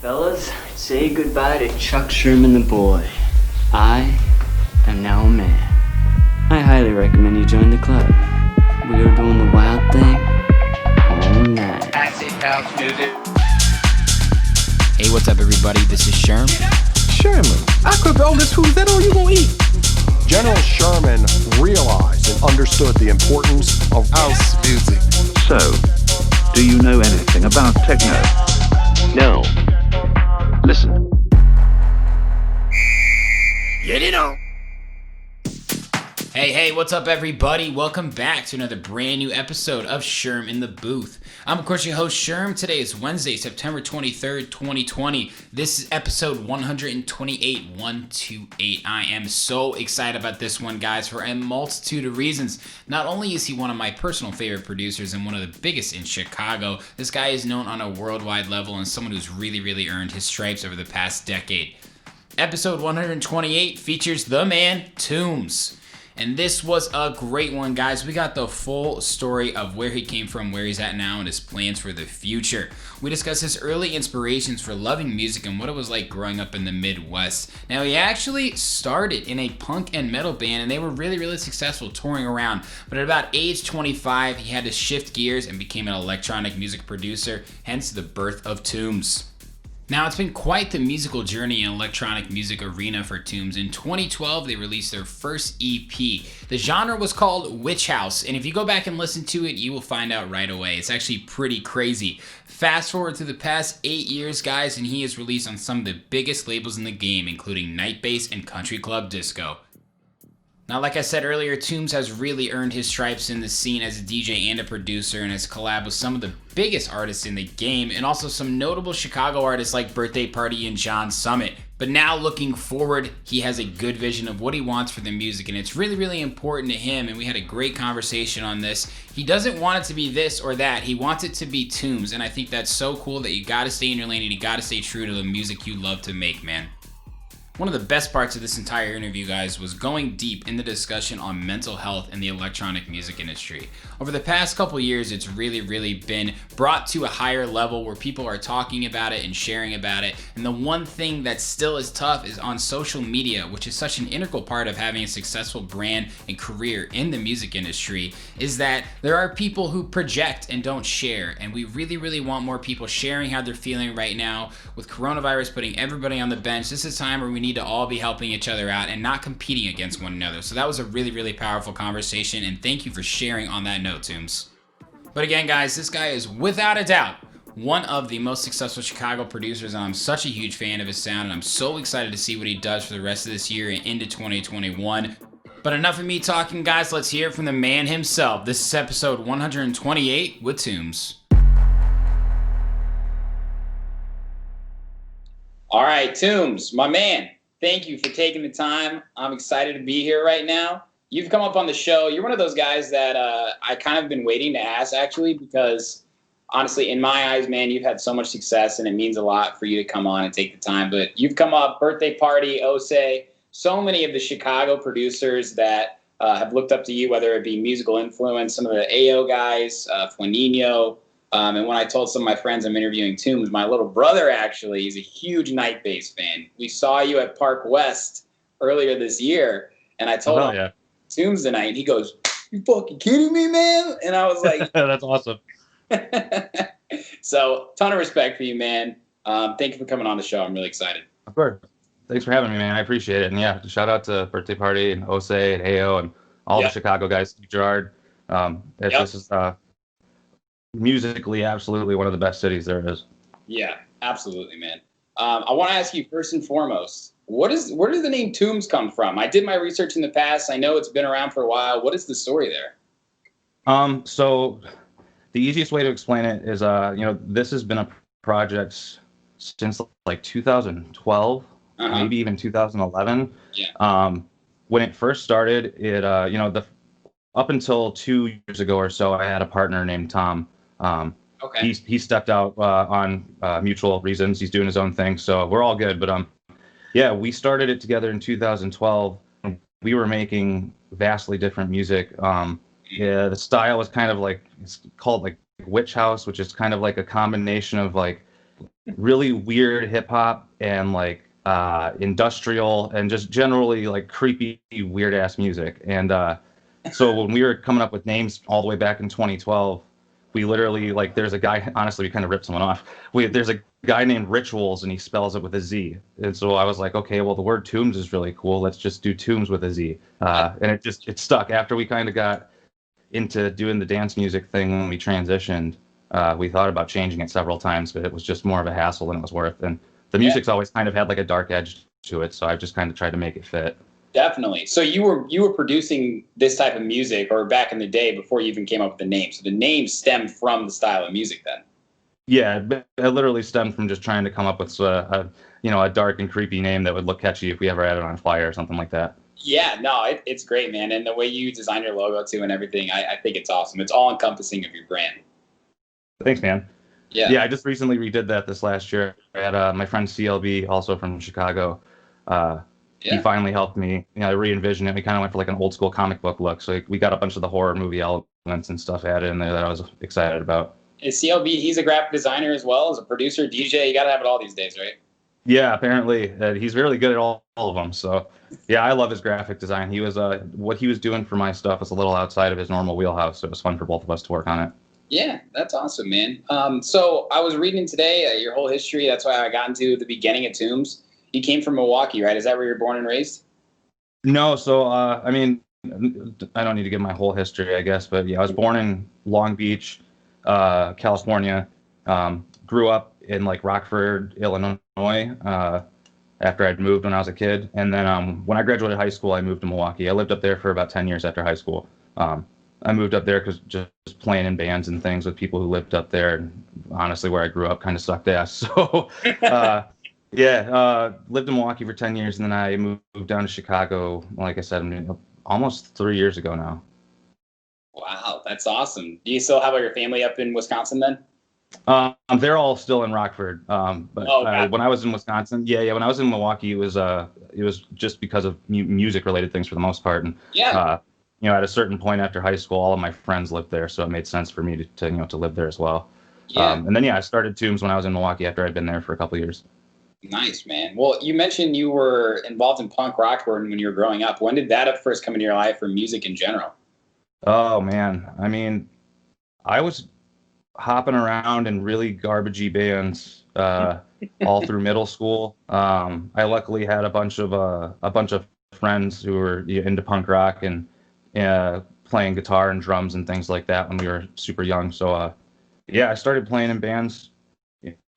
Fellas, say goodbye to Chuck Sherman the boy. I am now a man. I highly recommend you join the club. We are doing the wild thing all night. Acid house music. Hey, what's up, everybody? This is Sherm. Sherman, I cooked all this food. Is that all you gonna eat? General Sherman realized and understood the importance of house music. So, do you know anything about techno? No. Listen. Get it on. Hey, what's up, everybody? Welcome back to another brand new episode of Sherm in the Booth. I'm, of course, your host, Sherm. Today is Wednesday, September 23rd, 2020. This is episode 128. I am so excited about this one, guys, for a multitude of reasons. Not only is he one of my personal favorite producers and one of the biggest in Chicago, this guy is known on a worldwide level and someone who's really earned his stripes over the past decade. Episode 128 features the man, Tombz. And this was a great one, guys. We got the full story of where he came from, where he's at now, and his plans for the future. We discuss his early inspirations for loving music and what it was like growing up in the Midwest. Now, he actually started in a punk and metal band, and they were really successful touring around. But at about age 25, he had to shift gears and became an electronic music producer, hence the birth of Tombz. Now, it's been quite the musical journey in electronic music arena for Tombz. In 2012, they released their first EP. The genre was called Witch House, and if you go back and listen to it, you will find out right away. It's actually pretty crazy. Fast forward to the past 8 years, guys, and he is released on some of the biggest labels in the game, including Nightbase and Country Club Disco. Now, like I said earlier, Tombz has really earned his stripes in the scene as a DJ and a producer, and has collabed with some of the biggest artists in the game, and also some notable Chicago artists like Birthday Party and John Summit. But now, looking forward, he has a good vision of what he wants for the music, and it's really important to him, and we had a great conversation on this. He doesn't want it to be this or that. He wants it to be Tombz, and I think that's so cool that you gotta stay in your lane and you gotta stay true to the music you love to make, man. One of the best parts of this entire interview, guys, was going deep in the discussion on mental health in the electronic music industry. Over the past couple years, it's really been brought to a higher level where people are talking about it and sharing about it. And the one thing that still is tough is on social media, which is such an integral part of having a successful brand and career in the music industry, is that there are people who project and don't share. And we really want more people sharing how they're feeling right now. With coronavirus putting everybody on the bench, this is a time where we need to all be helping each other out and not competing against one another. So that was a really powerful conversation, and thank you for sharing on that note, Tombz. But again, guys, this guy is without a doubt one of the most successful Chicago producers, and I'm such a huge fan of his sound, and I'm so excited to see what he does for the rest of this year and into 2021. But enough of me talking, guys. Let's hear it from the man himself. This is episode 128 with Tombz. All right, Tombz, my man. Thank you for taking the time. I'm excited to be here right now. You've come up on the show. You're one of those guys that I kind of been waiting to ask, actually, because honestly, in my eyes, man, you've had so much success, and it means a lot for you to come on and take the time. But you've come up, Birthday Party, Ose, so many of the Chicago producers that have looked up to you, whether it be musical influence, some of the AO guys, Flaninho. And when I told some of my friends I'm interviewing Tombz, my little brother actually, he's a huge Nightbase fan. We saw you at Park West earlier this year, and I told him Tombz tonight, and he goes, "You fucking kidding me, man?" And I was like, That's awesome. So, ton of respect for you, man. Thank you for coming on the show. I'm really excited. Of course. Thanks for having me, man. I appreciate it. And yeah, shout out to Birthday Party and Ose and AO and all the Chicago guys, Gerard. This is musically absolutely one of the best cities there is. Yeah, absolutely, man. I want to ask you first and foremost, where does the name Tombz come from? I did my research in the past. I know it's been around for a while. What is the story there? So the easiest way to explain it is, this has been a project since like 2012, maybe even 2011. Yeah. When it first started, it up until 2 years ago or so, I had a partner named Tom. Okay. He stepped out on mutual reasons. He's doing his own thing, so we're all good. But we started it together in 2012. We were making vastly different music. The style was kind of like, it's called like Witch House, which is kind of like a combination of like really weird hip hop and like industrial and just generally like creepy, weird ass music. And so when we were coming up with names all the way back in 2012, we literally like there's a guy. Honestly, we kind of ripped someone off. There's a guy named Rituals, and he spells it with a Z. And so I was like, okay, well the word Tombz is really cool. Let's just do Tombz with a Z. And it stuck. After we kind of got into doing the dance music thing when we transitioned, we thought about changing it several times, but it was just more of a hassle than it was worth. And the music's always kind of had like a dark edge to it, so I've just kind of tried to make it fit. Definitely. So you were producing this type of music, or back in the day before you even came up with the name. So the name stemmed from the style of music then. Yeah, it literally stemmed from just trying to come up with a dark and creepy name that would look catchy if we ever had it on flyer or something like that. Yeah, no, it's great, man. And the way you design your logo too and everything, I think it's awesome. It's all encompassing of your brand. Thanks, man. Yeah. I just recently redid that this last year. I had my friend CLB, also from Chicago. He finally helped me, re-envision it. We kind of went for like an old school comic book look. So we got a bunch of the horror movie elements and stuff added in there that I was excited about. Is CLB, he's a graphic designer as well as a producer, DJ. You got to have it all these days, right? Yeah, apparently he's really good at all of them. So yeah, I love his graphic design. He was what he was doing for my stuff was a little outside of his normal wheelhouse. So it was fun for both of us to work on it. Yeah, that's awesome, man. So I was reading today your whole history. That's why I got into the beginning of Tombz. You came from Milwaukee, right? Is that where you're born and raised? No, so I mean, I don't need to give my whole history, I guess, but yeah, I was born in Long Beach, California. Grew up in like Rockford, Illinois. After I'd moved when I was a kid, and then when I graduated high school, I moved to Milwaukee. I lived up there for about 10 years after high school. I moved up there because just playing in bands and things with people who lived up there. And honestly, where I grew up kind of sucked ass. So, lived in Milwaukee for 10 years, and then I moved down to Chicago, like I said, almost 3 years ago now. Wow, that's awesome. Do you still have your family up in Wisconsin then? They're all still in Rockford. When I was in Wisconsin, when I was in Milwaukee, it was just because of music related things for the most part. And at a certain point after high school, all of my friends lived there, so it made sense for me to live there as well. Yeah. And then I started Tombz when I was in Milwaukee after I'd been there for a couple of years. Nice, man. Well, you mentioned you were involved in punk rock when you were growing up. When did that first come into your life, or music in general? Oh man, I mean, I was hopping around in really garbagey bands all through middle school. I luckily had a bunch of friends who were into punk rock and playing guitar and drums and things like that when we were super young. So I started playing in bands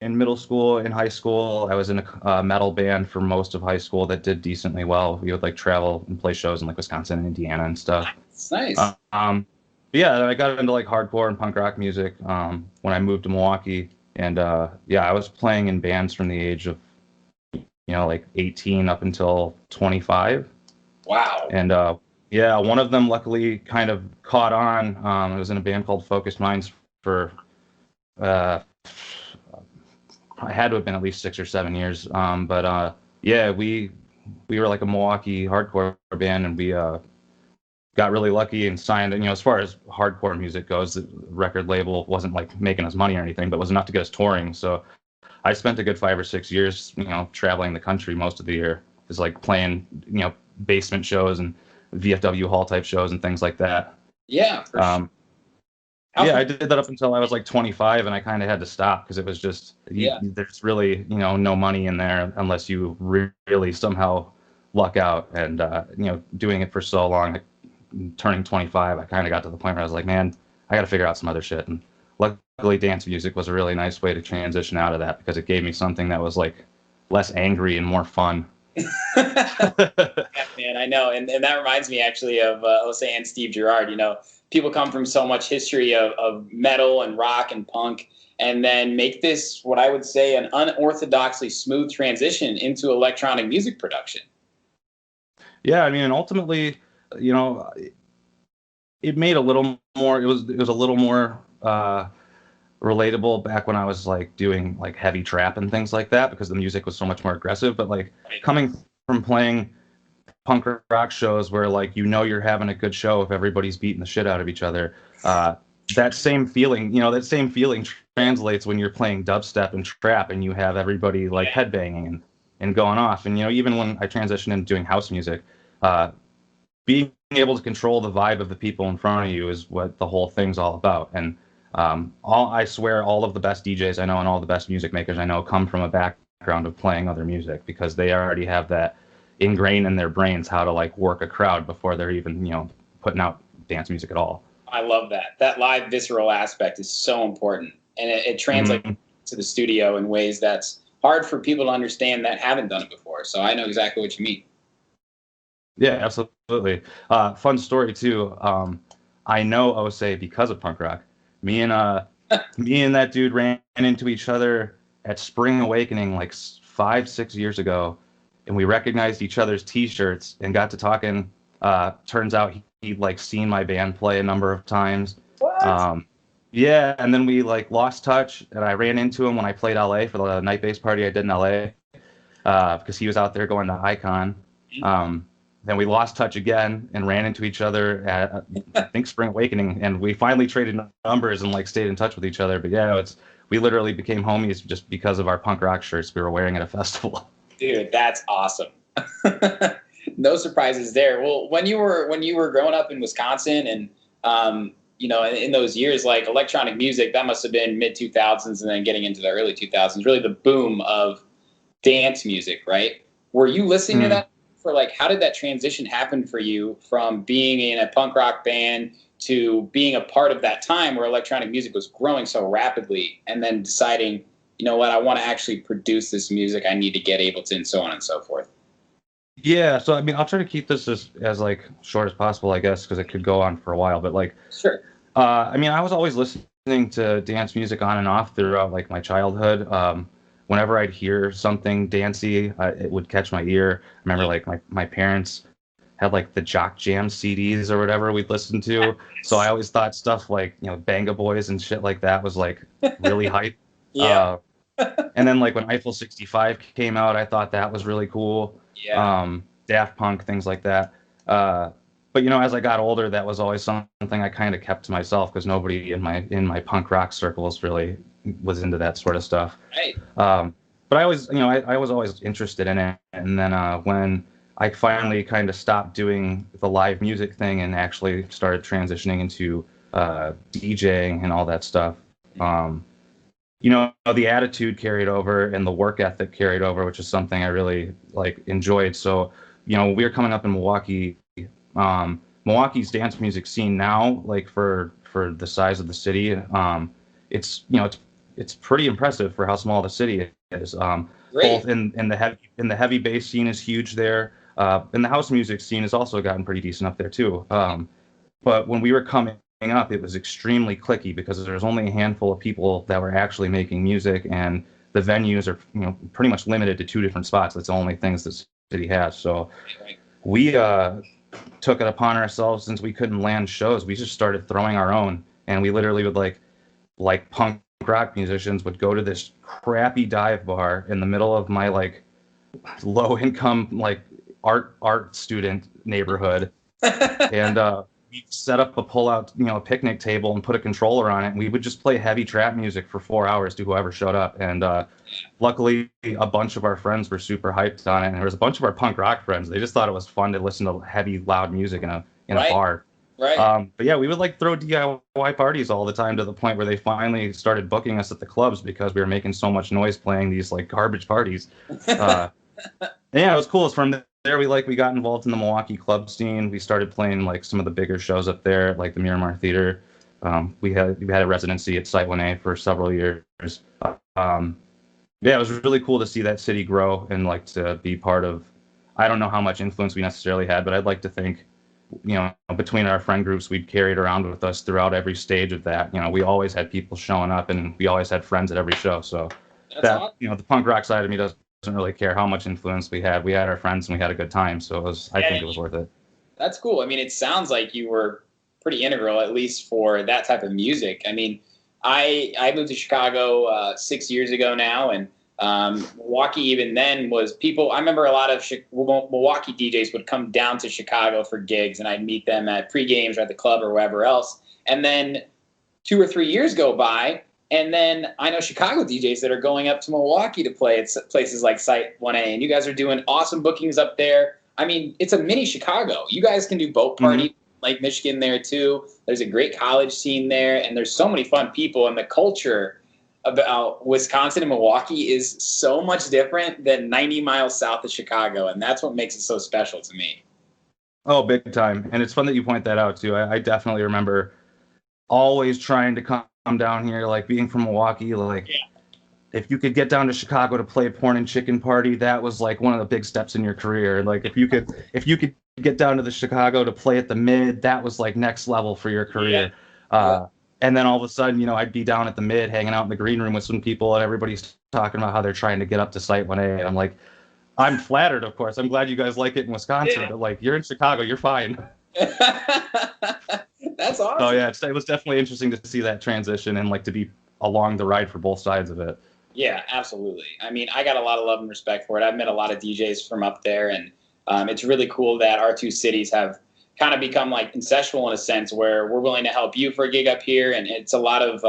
in middle school. In high school, I was in a metal band for most of high school that did decently well. We would like travel and play shows in like Wisconsin and Indiana and stuff. That's nice. I got into like hardcore and punk rock music when I moved to Milwaukee, and I was playing in bands from the age of like 18 up until 25. Wow. And one of them luckily kind of caught on. I was in a band called Focused Minds for I had to have been at least 6 or 7 years. We were like a Milwaukee hardcore band, and we got really lucky and signed. And as far as hardcore music goes, the record label wasn't like making us money or anything, but was enough to get us touring. So I spent a good 5 or 6 years, traveling the country most of the year, just like playing, basement shows and VFW hall type shows and things like that. Yeah. For sure. I did that up until I was like 25, and I kind of had to stop because it was just, there's really, no money in there unless you really somehow luck out. And, doing it for so long, turning 25, I kind of got to the point where I was like, man, I got to figure out some other shit. And luckily dance music was a really nice way to transition out of that because it gave me something that was like less angry and more fun. Yeah, man, I know. And that reminds me actually of, let's say, and Steve Gerrard. People come from so much history of metal and rock and punk, and then make this, what I would say, an unorthodoxly smooth transition into electronic music production. Yeah, I mean, and ultimately, it made a little more, it was a little more relatable back when I was like doing like heavy trap and things like that, because the music was so much more aggressive. But like coming from playing punk rock shows where like you're having a good show if everybody's beating the shit out of each other, that same feeling, that same feeling translates when you're playing dubstep and trap and you have everybody like headbanging and going off. And, even when I transitioned into doing house music, being able to control the vibe of the people in front of you is what the whole thing's all about. And I swear all of the best DJs I know and all the best music makers I know come from a background of playing other music, because they already have that ingrained in their brains how to like work a crowd before they're even, putting out dance music at all. I love that. That live visceral aspect is so important, and it translates to the studio in ways that's hard for people to understand that haven't done it before. So I know exactly what you mean. Yeah, absolutely. Fun story too. I know Osei because of punk rock. Me and that dude ran into each other at Spring Awakening like 5-6 years ago, and we recognized each other's T-shirts and got to talking. Turns out he'd like seen my band play a number of times. What? Yeah, and then we like lost touch, and I ran into him when I played LA for the night bass party I did in LA, because he was out there going to Icon. Then we lost touch again and ran into each other at, I think, Spring Awakening, and we finally traded numbers and like stayed in touch with each other. But yeah, we literally became homies just because of our punk rock shirts we were wearing at a festival. Dude, that's awesome. No surprises there. Well, when you were growing up in Wisconsin and in those years, like electronic music, that must have been mid 2000s and then getting into the early 2000s, really the boom of dance music, right? Were you listening to that? For like, how did that transition happen for you from being in a punk rock band to being a part of that time where electronic music was growing so rapidly, and then deciding, you know what, I want to actually produce this music, I need to get Ableton, and so on and so forth? Yeah, so I mean, I'll try to keep this as like short as possible, I guess, because it could go on for a while. But like, sure. I mean, I was always listening to dance music on and off throughout like my childhood. Whenever I'd hear something dancey, it would catch my ear. I remember like my parents had like the Jock Jam CDs or whatever we'd listen to. So I always thought stuff like, Banga Boys and shit like that was like really hype. Yeah. And then like when Eiffel 65 came out, I thought that was really cool. Yeah. Daft Punk, things like that. But as I got older, that was always something I kind of kept to myself, because nobody in my punk rock circles really was into that sort of stuff. Right. But I always, I was always interested in it. And then when I finally kind of stopped doing the live music thing and actually started transitioning into DJing and all that stuff, the attitude carried over and the work ethic carried over, which is something I really enjoyed. So, we were coming up in Milwaukee. Milwaukee's dance music scene now, for the size of the city, it's pretty impressive for how small the city is. Both in the heavy bass scene is huge there, and the house music scene has also gotten pretty decent up there too. But when we were coming up, it was extremely cliquey because there's only a handful of people that were actually making music, and the venues are pretty much limited to 2 different spots. That's the only things the city has. So we took it upon ourselves, since we couldn't land shows, we just started throwing our own, and we literally would like punk rock musicians would go to this crappy dive bar in the middle of my low income art student neighborhood, and we set up a pull-out picnic table and put a controller on it, and we would just play heavy trap music for 4 hours to whoever showed up. And luckily a bunch of our friends were super hyped on it, and there was a bunch of our punk rock friends, they just thought it was fun to listen to heavy loud music in a bar. Right. But yeah, we would throw DIY parties all the time, to the point where they finally started booking us at the clubs because we were making so much noise playing these garbage parties. Yeah, it was cool. It's from there we got involved in the Milwaukee club scene. We started playing some of the bigger shows up there, like the Miramar Theater. We had a residency at Site 1A for several years. Yeah, it was really cool to see that city grow and to be part of. I don't know how much influence we necessarily had, but I'd like to think, between our friend groups, we'd carried around with us throughout every stage of that. We always had people showing up, and we always had friends at every show. So that's awesome. The punk rock side of me doesn't really care how much influence we had. We had our friends and we had a good time. So I think it was worth it. That's cool. I mean, it sounds like you were pretty integral, at least for that type of music. I mean, I moved to Chicago 6 years ago now, and Milwaukee even then was people. I remember a lot of Milwaukee DJs would come down to Chicago for gigs, and I'd meet them at pre-games or at the club or wherever else. And then 2 or 3 years go by, and then I know Chicago DJs that are going up to Milwaukee to play at places like Site 1A, and you guys are doing awesome bookings up there. I mean, it's a mini Chicago. You guys can do boat party, Lake Michigan there too. There's a great college scene there, and there's so many fun people, and the culture about Wisconsin and Milwaukee is so much different than 90 miles south of Chicago, and that's what makes it so special to me. Oh, big time. And it's fun that you point that out too. I definitely remember always trying to come down here, like being from Milwaukee, like if you could get down to Chicago to play Porn and Chicken Party, that was like one of the big steps in your career. Like if you could get down to the Chicago to play at the Mid, that was like next level for your career. And then all of a sudden, you know, I'd be down at the Mid hanging out in the green room with some people, and everybody's talking about how they're trying to get up to Site 1A. And I'm like, I'm flattered, of course. I'm glad you guys like it in Wisconsin, but like you're in Chicago, you're fine. That's awesome. So yeah, it was definitely interesting to see that transition and like to be along the ride for both sides of it. Yeah, absolutely. I mean, I got a lot of love and respect for it. I've met a lot of DJs from up there, and it's really cool that our two cities have kind of become like incestual in a sense, where we're willing to help you for a gig up here, and it's a lot of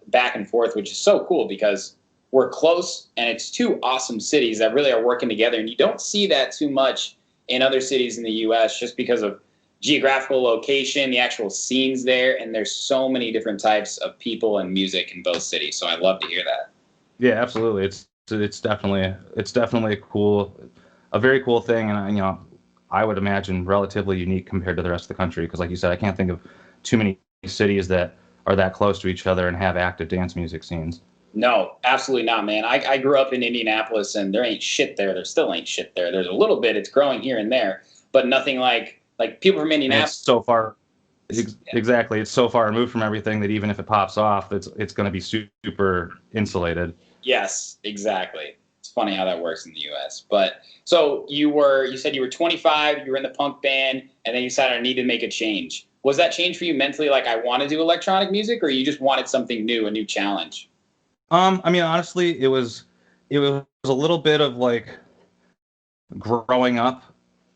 back and forth, which is so cool because we're close, and it's two awesome cities that really are working together, and you don't see that too much in other cities in the U.S. just because of geographical location, the actual scenes there, and there's so many different types of people and music in both cities. So I love to hear that. Yeah, absolutely. It's definitely a very cool thing, and you know, I would imagine relatively unique compared to the rest of the country, because like you said, I can't think of too many cities that are that close to each other and have active dance music scenes. No, absolutely not, man. I grew up in Indianapolis, and there ain't shit there. There still ain't shit there. There's a little bit. It's growing here and there, but nothing like people from Indianapolis. It's so far, exactly. It's so far removed from everything that even if it pops off, it's going to be super insulated. Yes, exactly. It's funny how that works in the U.S. But so you said you were 25, you were in the punk band, and then you decided I need to make a change. Was that change for you mentally, like I want to do electronic music, or you just wanted something new, a new challenge? I mean, honestly, it was a little bit of like growing up,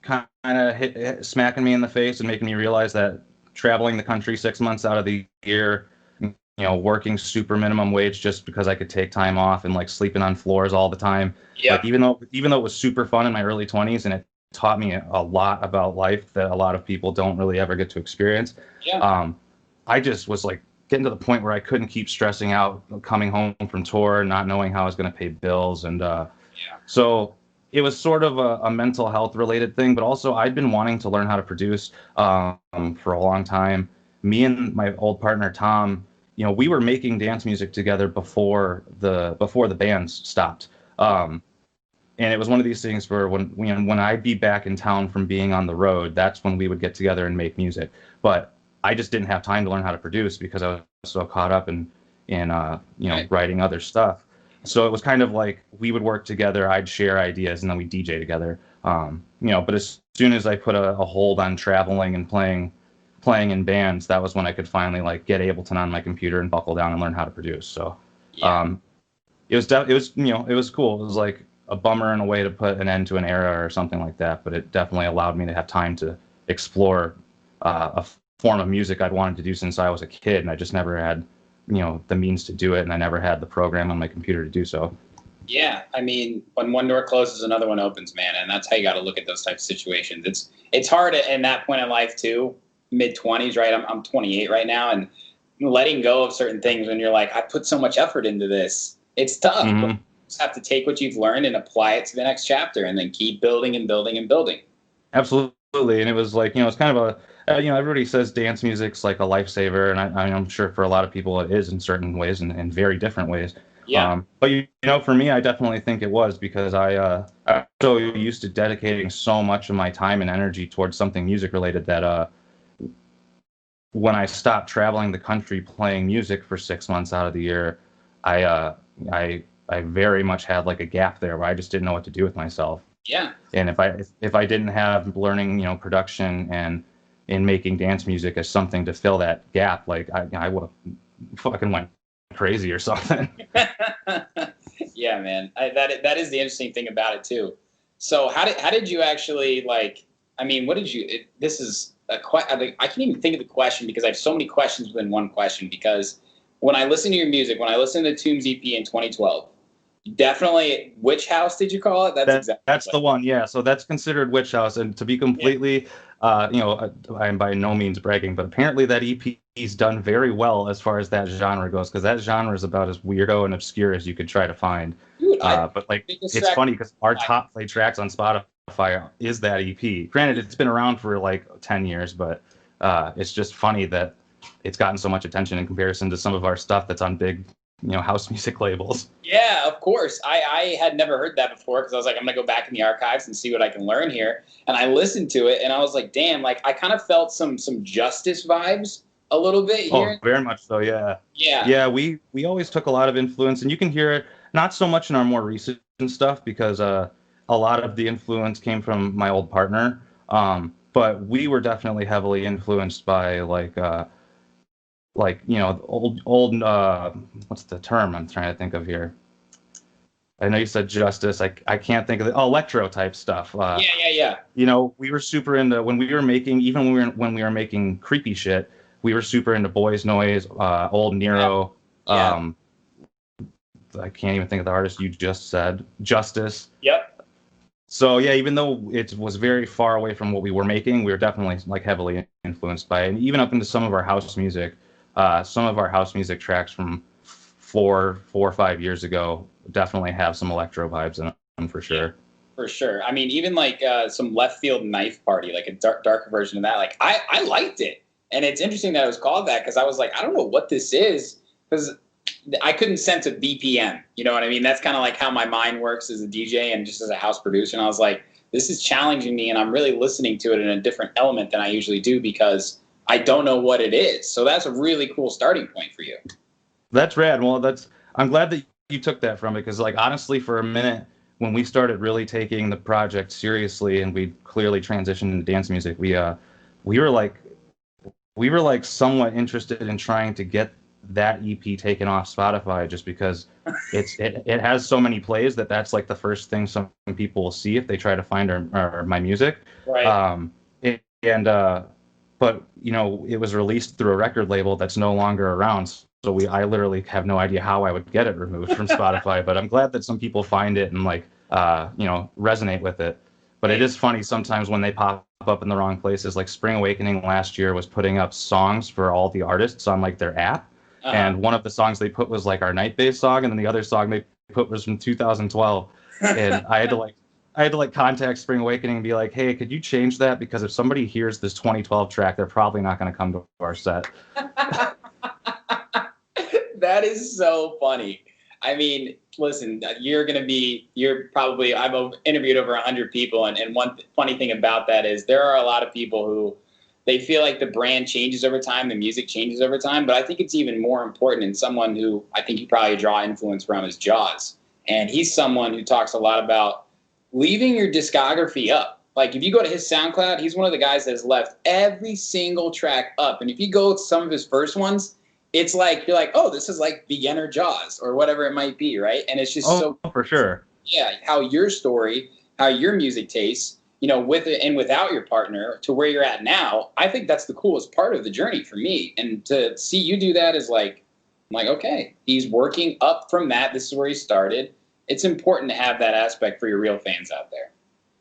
kind of smacking me in the face and making me realize that traveling the country 6 months out of the year, you know, working super minimum wage just because I could take time off and like sleeping on floors all the time. Yeah. Like even though it was super fun in my early 20s and it taught me a lot about life that a lot of people don't really ever get to experience. Yeah. I just was like getting to the point where I couldn't keep stressing out coming home from tour, not knowing how I was going to pay bills. And so it was sort of a mental health related thing, but also I'd been wanting to learn how to produce for a long time. Me and my old partner, Tom, you know, we were making dance music together before the bands stopped. And it was one of these things where when I'd be back in town from being on the road, that's when we would get together and make music. But I just didn't have time to learn how to produce because I was so caught up in writing other stuff. So it was kind of like we would work together, I'd share ideas, and then we'd DJ together. But as soon as I put a hold on traveling and playing in bands, that was when I could finally like get Ableton on my computer and buckle down and learn how to produce. So it was cool. It was like a bummer in a way to put an end to an era or something like that, but it definitely allowed me to have time to explore a form of music I'd wanted to do since I was a kid, and I just never had the means to do it, and I never had the program on my computer to do so. Yeah, I mean, when one door closes, another one opens, man, and that's how you got to look at those types of situations. It's hard in that point in life too, mid-20s, right? I'm 28 right now, and letting go of certain things when you're like, I put so much effort into this. It's tough. Mm-hmm. But you just have to take what you've learned and apply it to the next chapter, and then keep building and building and building. Absolutely, and it was like, it's kind of everybody says dance music's like a lifesaver, and I'm sure for a lot of people it is in certain ways and in very different ways. Yeah. But for me, I definitely think it was because I'm so used to dedicating so much of my time and energy towards something music related that when I stopped traveling the country playing music for 6 months out of the year, I very much had like a gap there where I just didn't know what to do with myself. Yeah. And if I didn't have learning, production and in making dance music as something to fill that gap, like I would have fucking went crazy or something. Yeah, man. That is the interesting thing about it too. So how did you actually what did you? This is I can't even think of the question because I have so many questions within one question because when I listen to your music, when I listen to Tombz EP in 2012, definitely, Witch House, did you call it? That's the one, yeah. So that's considered Witch House, and to be completely, I'm by no means bragging, but apparently that EP's done very well as far as that genre goes, because that genre is about as weirdo and obscure as you could try to find. Dude, But like, it's funny because our top play tracks on Spotify is that EP. Granted, it's been around for like 10 years, but it's just funny that it's gotten so much attention in comparison to some of our stuff that's on big, house music labels. Yeah, of course. I had never heard that before because I was like, I'm going to go back in the archives and see what I can learn here. And I listened to it and I was like, damn, like I kind of felt some Justice vibes a little bit here. Oh, very much so, yeah. Yeah. Yeah, we always took a lot of influence, and you can hear it not so much in our more recent stuff because a lot of the influence came from my old partner. But we were definitely heavily influenced by old what's the term I'm trying to think of here? I know you said Justice. I can't think of it. Oh, electro type stuff. Yeah. We were super into when we were making, even when we were making creepy shit. We were super into Boys Noise, old Nero. Yeah. I can't even think of the artist you just said. Justice. Yep. So yeah, even though it was very far away from what we were making, we were definitely like heavily influenced by it, and even up into some of our house music. Some of our house music tracks from 4 or 5 years ago definitely have some electro vibes in them for sure. For sure. I mean, even like some Left Field Knife Party, like a darker version of that. Like I liked it, and it's interesting that it was called that because I was like, I don't know what this is because I couldn't sense a BPM. You know what I mean? That's kind of like how my mind works as a DJ and just as a house producer. And I was like, this is challenging me, and I'm really listening to it in a different element than I usually do because I don't know what it is. So that's a really cool starting point for you. That's rad. Well, I'm glad that you took that from it because, like, honestly, for a minute when we started really taking the project seriously and we clearly transitioned into dance music, we were like somewhat interested in trying to get that EP taken off Spotify just because it has so many plays that's like the first thing some people will see if they try to find my music. Right. But it was released through a record label that's no longer around. So I literally have no idea how I would get it removed from Spotify. But I'm glad that some people find it and resonate with it. But it is funny sometimes when they pop up in the wrong places. Like Spring Awakening last year was putting up songs for all the artists on like their app. Uh-huh. And one of the songs they put was like our Night Bass song, and then the other song they put was from 2012. And I had to contact Spring Awakening and be like, hey, could you change that? Because if somebody hears this 2012 track, they're probably not going to come to our set. That is so funny. I mean, listen, I've interviewed over 100 people. And one funny thing about that is there are a lot of people who they feel like the brand changes over time, the music changes over time. But I think it's even more important in someone who I think you probably draw influence from is Jaws. And he's someone who talks a lot about leaving your discography up. Like if you go to his SoundCloud, he's one of the guys that has left every single track up. And if you go to some of his first ones, it's like you're like, oh, this is like beginner Jaws or whatever it might be, right? And it's just so for sure. Yeah, how your story, how your music tastes, with it and without your partner to where you're at now, I think that's the coolest part of the journey for me. And to see you do that is like, I'm like, okay, he's working up from that. This is where he started. It's important to have that aspect for your real fans out there.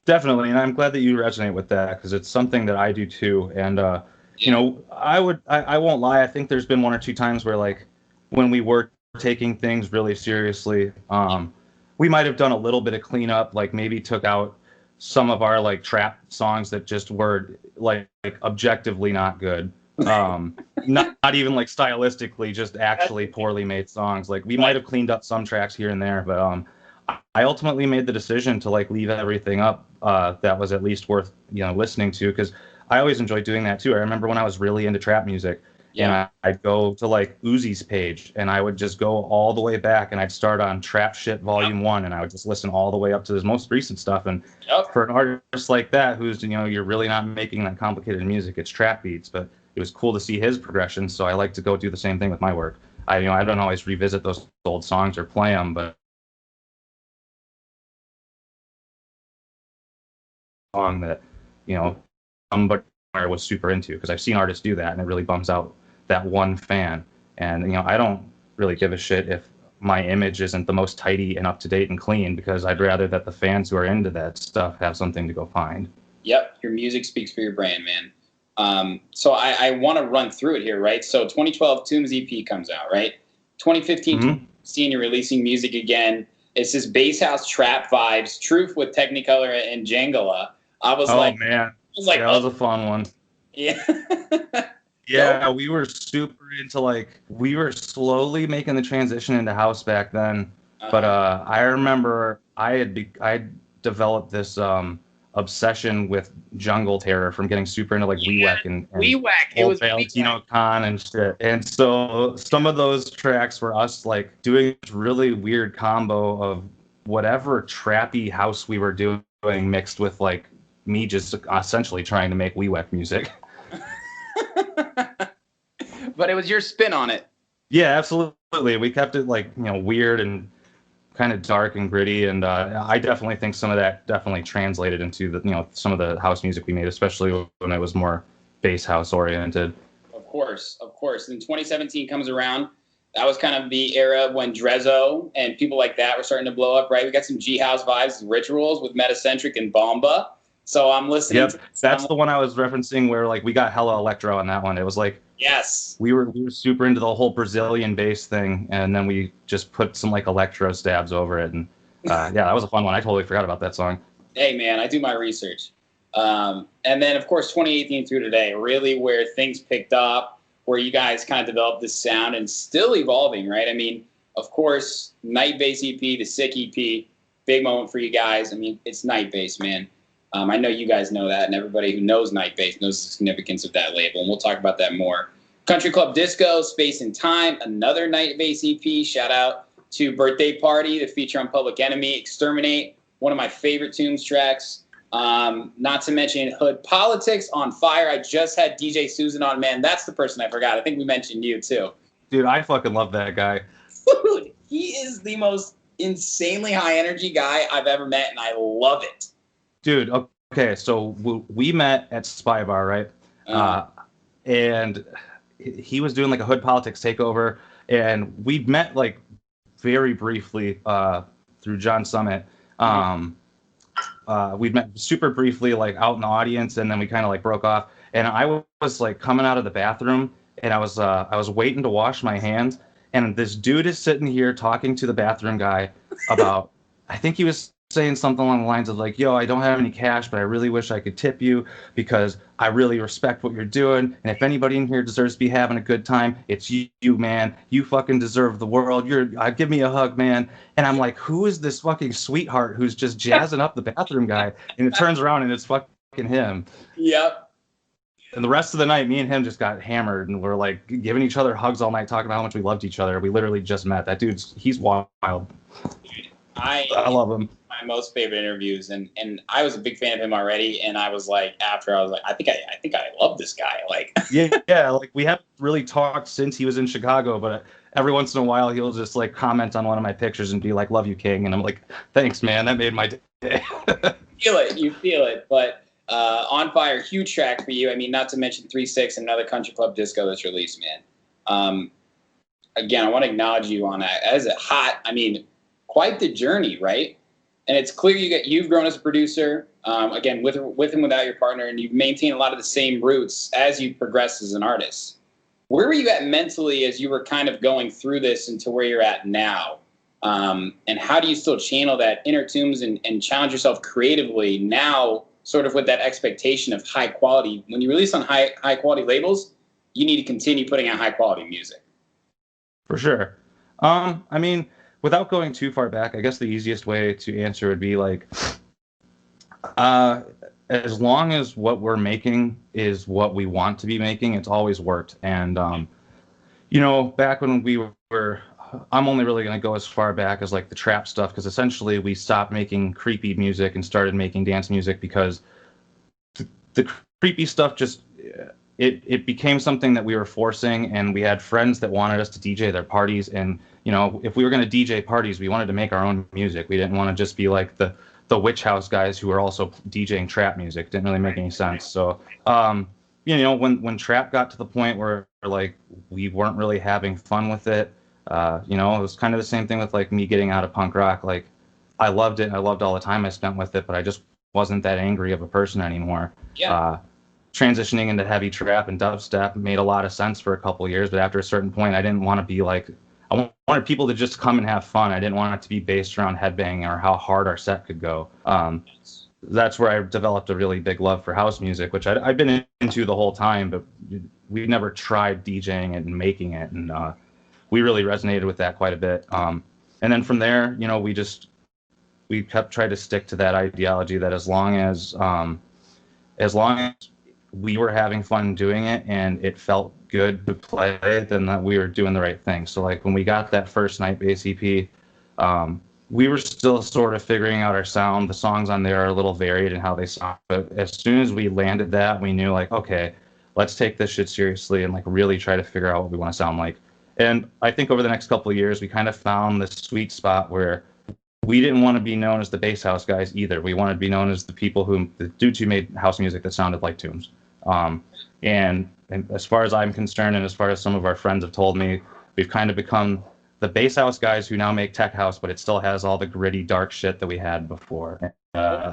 Definitely, and I'm glad that you resonate with that because it's something that I do too. And I won't lie. I think there's been 1 or 2 times where like when we were taking things really seriously, we might have done a little bit of cleanup, like maybe took out some of our like trap songs that just were like objectively not good. Not even like stylistically, just actually poorly made songs. Like we might have cleaned up some tracks here and there, but I ultimately made the decision to like leave everything up that was at least worth listening to because I always enjoyed doing that too. I remember when I was really into trap music, and I'd go to like Uzi's page and I would just go all the way back and I'd start on Trap Shit Volume 1 and I would just listen all the way up to his most recent stuff. And for an artist like that, who's, you're really not making that complicated music, it's trap beats, but it was cool to see his progression. So I like to go do the same thing with my work. I don't always revisit those old songs or play them, but song that, somebody was super into because I've seen artists do that and it really bums out that one fan. And I don't really give a shit if my image isn't the most tidy and up to date and clean, because I'd rather that the fans who are into that stuff have something to go find. Yep, your music speaks for your brand, man. So I want to run through it here, right? So 2012 Tombz EP comes out, right? 2015, seeing you releasing music again. It's this bass house trap vibes, Truth with Technicolor and Jangala. I was like, man, that was a fun one. Yeah. Yeah, we were super into we were slowly making the transition into house back then. But I remember I developed this obsession with Jungle Terror from getting super into Wee-Wack and Wee-Wack. It was Valentino Khan and shit. And so some of those tracks were us doing this really weird combo of whatever trappy house we were doing mixed with me just essentially trying to make Wee-Wack music. But it was your spin on it. Yeah, absolutely. We kept it weird and kind of dark and gritty, and I definitely think some of that definitely translated into the some of the house music we made, especially when it was more bass house oriented. Of course. And 2017 comes around. That was kind of the era when Drezzo and people like that were starting to blow up, right? We got some G House vibes, Rituals with Metacentric and Bomba. So I'm listening. Yep, that's the one I was referencing where we got hella electro on that one. It was yes, we were super into the whole Brazilian bass thing, and then we just put some electro stabs over it, and yeah, that was a fun one. I totally forgot about that song. Hey man, I do my research. And then of course 2018 through today, really where things picked up, where you guys kind of developed this sound and still evolving, right? I mean, of course, Night Bass EP, the Sick EP, big moment for you guys. I mean, it's Night Bass, man. I know you guys know that, and everybody who knows Night Bass knows the significance of that label, and we'll talk about that more. Country Club Disco, Space and Time, another Night Bass EP. Shout out to Birthday Party, the feature on Public Enemy, Exterminate, one of my favorite Tombz tracks. Not to mention Hood Politics, On Fire. I just had DJ Susan on, man. That's the person I forgot. I think we mentioned you, too. Dude, I fucking love that guy. Dude, he is the most insanely high energy guy I've ever met, and I love it. Dude, okay, so we met at Spy Bar, right? And he was doing a Hood Politics takeover, and we'd met very briefly through John Summit. We'd met super briefly out in the audience, and then we kind of broke off. And I was coming out of the bathroom, and I was waiting to wash my hands, and this dude is sitting here talking to the bathroom guy about, I think he was saying something along the lines of yo, I don't have any cash, but I really wish I could tip you because I really respect what you're doing. And if anybody in here deserves to be having a good time, it's you, man. You fucking deserve the world. Give me a hug, man. And I'm like, who is this fucking sweetheart who's just jazzing up the bathroom guy? And it turns around and it's fucking him. Yep. And the rest of the night, me and him just got hammered, and we're giving each other hugs all night, talking about how much we loved each other. We literally just met. That he's wild. I love him. My most favorite interviews, and I was a big fan of him already, and I was I think I love this guy. Yeah, we haven't really talked since he was in Chicago, but every once in a while he'll just comment on one of my pictures and be like, "Love you, King," and I'm like, "Thanks, man, that made my day." You feel it, but On Fire, huge track for you. I mean, not to mention 3-6, another Country Club Disco that's released, man. Again, I want to acknowledge you on that. As a hot, I mean, quite the journey, right? And it's clear you've grown as a producer, again, with and without your partner, and you've maintained a lot of the same roots as you progressed as an artist. Where were you at mentally as you were kind of going through this into where you're at now? And how do you still channel that inner Tombz and challenge yourself creatively now, sort of with that expectation of high quality? When you release on high quality labels, you need to continue putting out high quality music. For sure. I mean, without going too far back, I guess the easiest way to answer would be as long as what we're making is what we want to be making, it's always worked. And, back when we were, I'm only really going to go as far back as the trap stuff, because essentially we stopped making creepy music and started making dance music because the creepy stuff just, it became something that we were forcing, and we had friends that wanted us to DJ their parties. And, if we were going to DJ parties, we wanted to make our own music. We didn't want to just be the Witch House guys who were also DJing trap music. It didn't really make any sense. So, you know, when trap got to the point where like we weren't really having fun with it, you know, it was kind of the same thing with like me getting out of punk rock. Like I loved it. I loved all the time I spent with it, but I just wasn't that angry of a person anymore. Yeah. Transitioning into heavy trap and dubstep made a lot of sense for a couple of years, but after a certain point, I didn't want to be like, I wanted people to just come and have fun. I didn't want it to be based around headbanging or how hard our set could go. That's where I developed a really big love for house music, which I've been into the whole time, but we never tried DJing it and making it, and we really resonated with that quite a bit. And then from there, you know, we kept trying to stick to that ideology that as long as we were having fun doing it and it felt good to play, then that we were doing the right thing. So like when we got that first Night Bass EP, we were still sort of figuring out our sound. The songs on there are a little varied in how they sound, but as soon as we landed that, we knew like, okay, let's take this shit seriously and like really try to figure out what we want to sound like. And I think over the next couple of years, we kind of found this sweet spot where we didn't want to be known as the bass house guys either. We wanted to be known as the dudes who made house music that sounded like Tombz. And as far as I'm concerned, and as far as some of our friends have told me, we've kind of become the bass house guys who now make tech house, but it still has all the gritty, dark shit that we had before. That's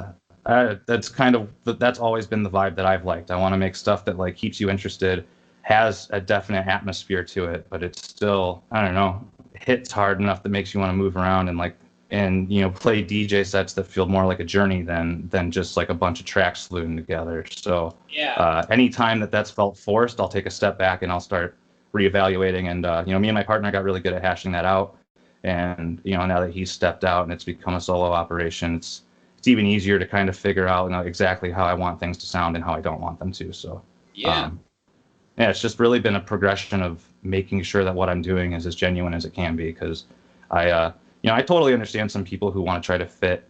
always been the vibe that I've liked. I want to make stuff that like keeps you interested, has a definite atmosphere to it, but it's still, I don't know, hits hard enough that makes you want to move around and you know, play DJ sets that feel more like a journey than just like a bunch of tracks slewed together. So anytime that's felt forced, I'll take a step back and I'll start reevaluating. And you know, me and my partner got really good at hashing that out. And you know, now that he's stepped out and it's become a solo operation, it's even easier to kind of figure out, you know, exactly how I want things to sound and how I don't want them to. So yeah, it's just really been a progression of making sure that what I'm doing is as genuine as it can be, because you know, I totally understand some people who want to try to fit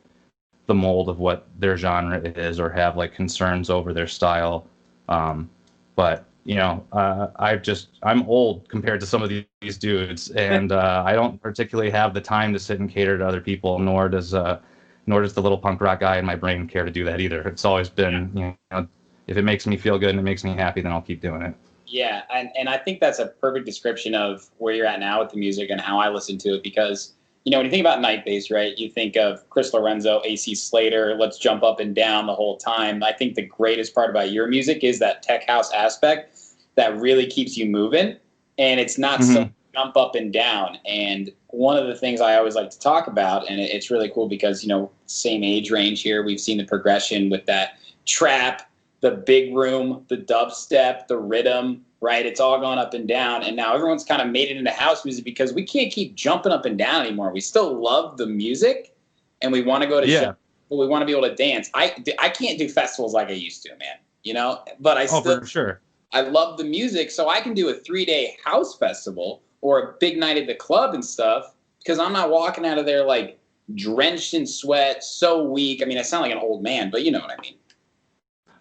the mold of what their genre is or have like concerns over their style. But, you know, I'm old compared to some of these dudes, and I don't particularly have the time to sit and cater to other people, nor does the little punk rock guy in my brain care to do that either. It's always been, you know, if it makes me feel good and it makes me happy, then I'll keep doing it. Yeah, and I think that's a perfect description of where you're at now with the music and how I listen to it, because you know, when you think about Night Bass, right, you think of Chris Lorenzo, AC Slater, let's jump up and down the whole time. I think the greatest part about your music is that tech house aspect that really keeps you moving, and it's not so jump up and down. And one of the things I always like to talk about, and it's really cool because, you know, same age range here, we've seen the progression with that trap, the big room, the dubstep, the rhythm, right? It's all gone up and down, and now everyone's kind of made it into house music because we can't keep jumping up and down anymore. We still love the music, and we want to go to shows, but we want to be able to dance. I can't do festivals like I used to, man. You know, but I still, for sure. I love the music, so I can do a 3-day house festival or a big night at the club and stuff because I'm not walking out of there like drenched in sweat, so weak. I mean, I sound like an old man, but you know what I mean.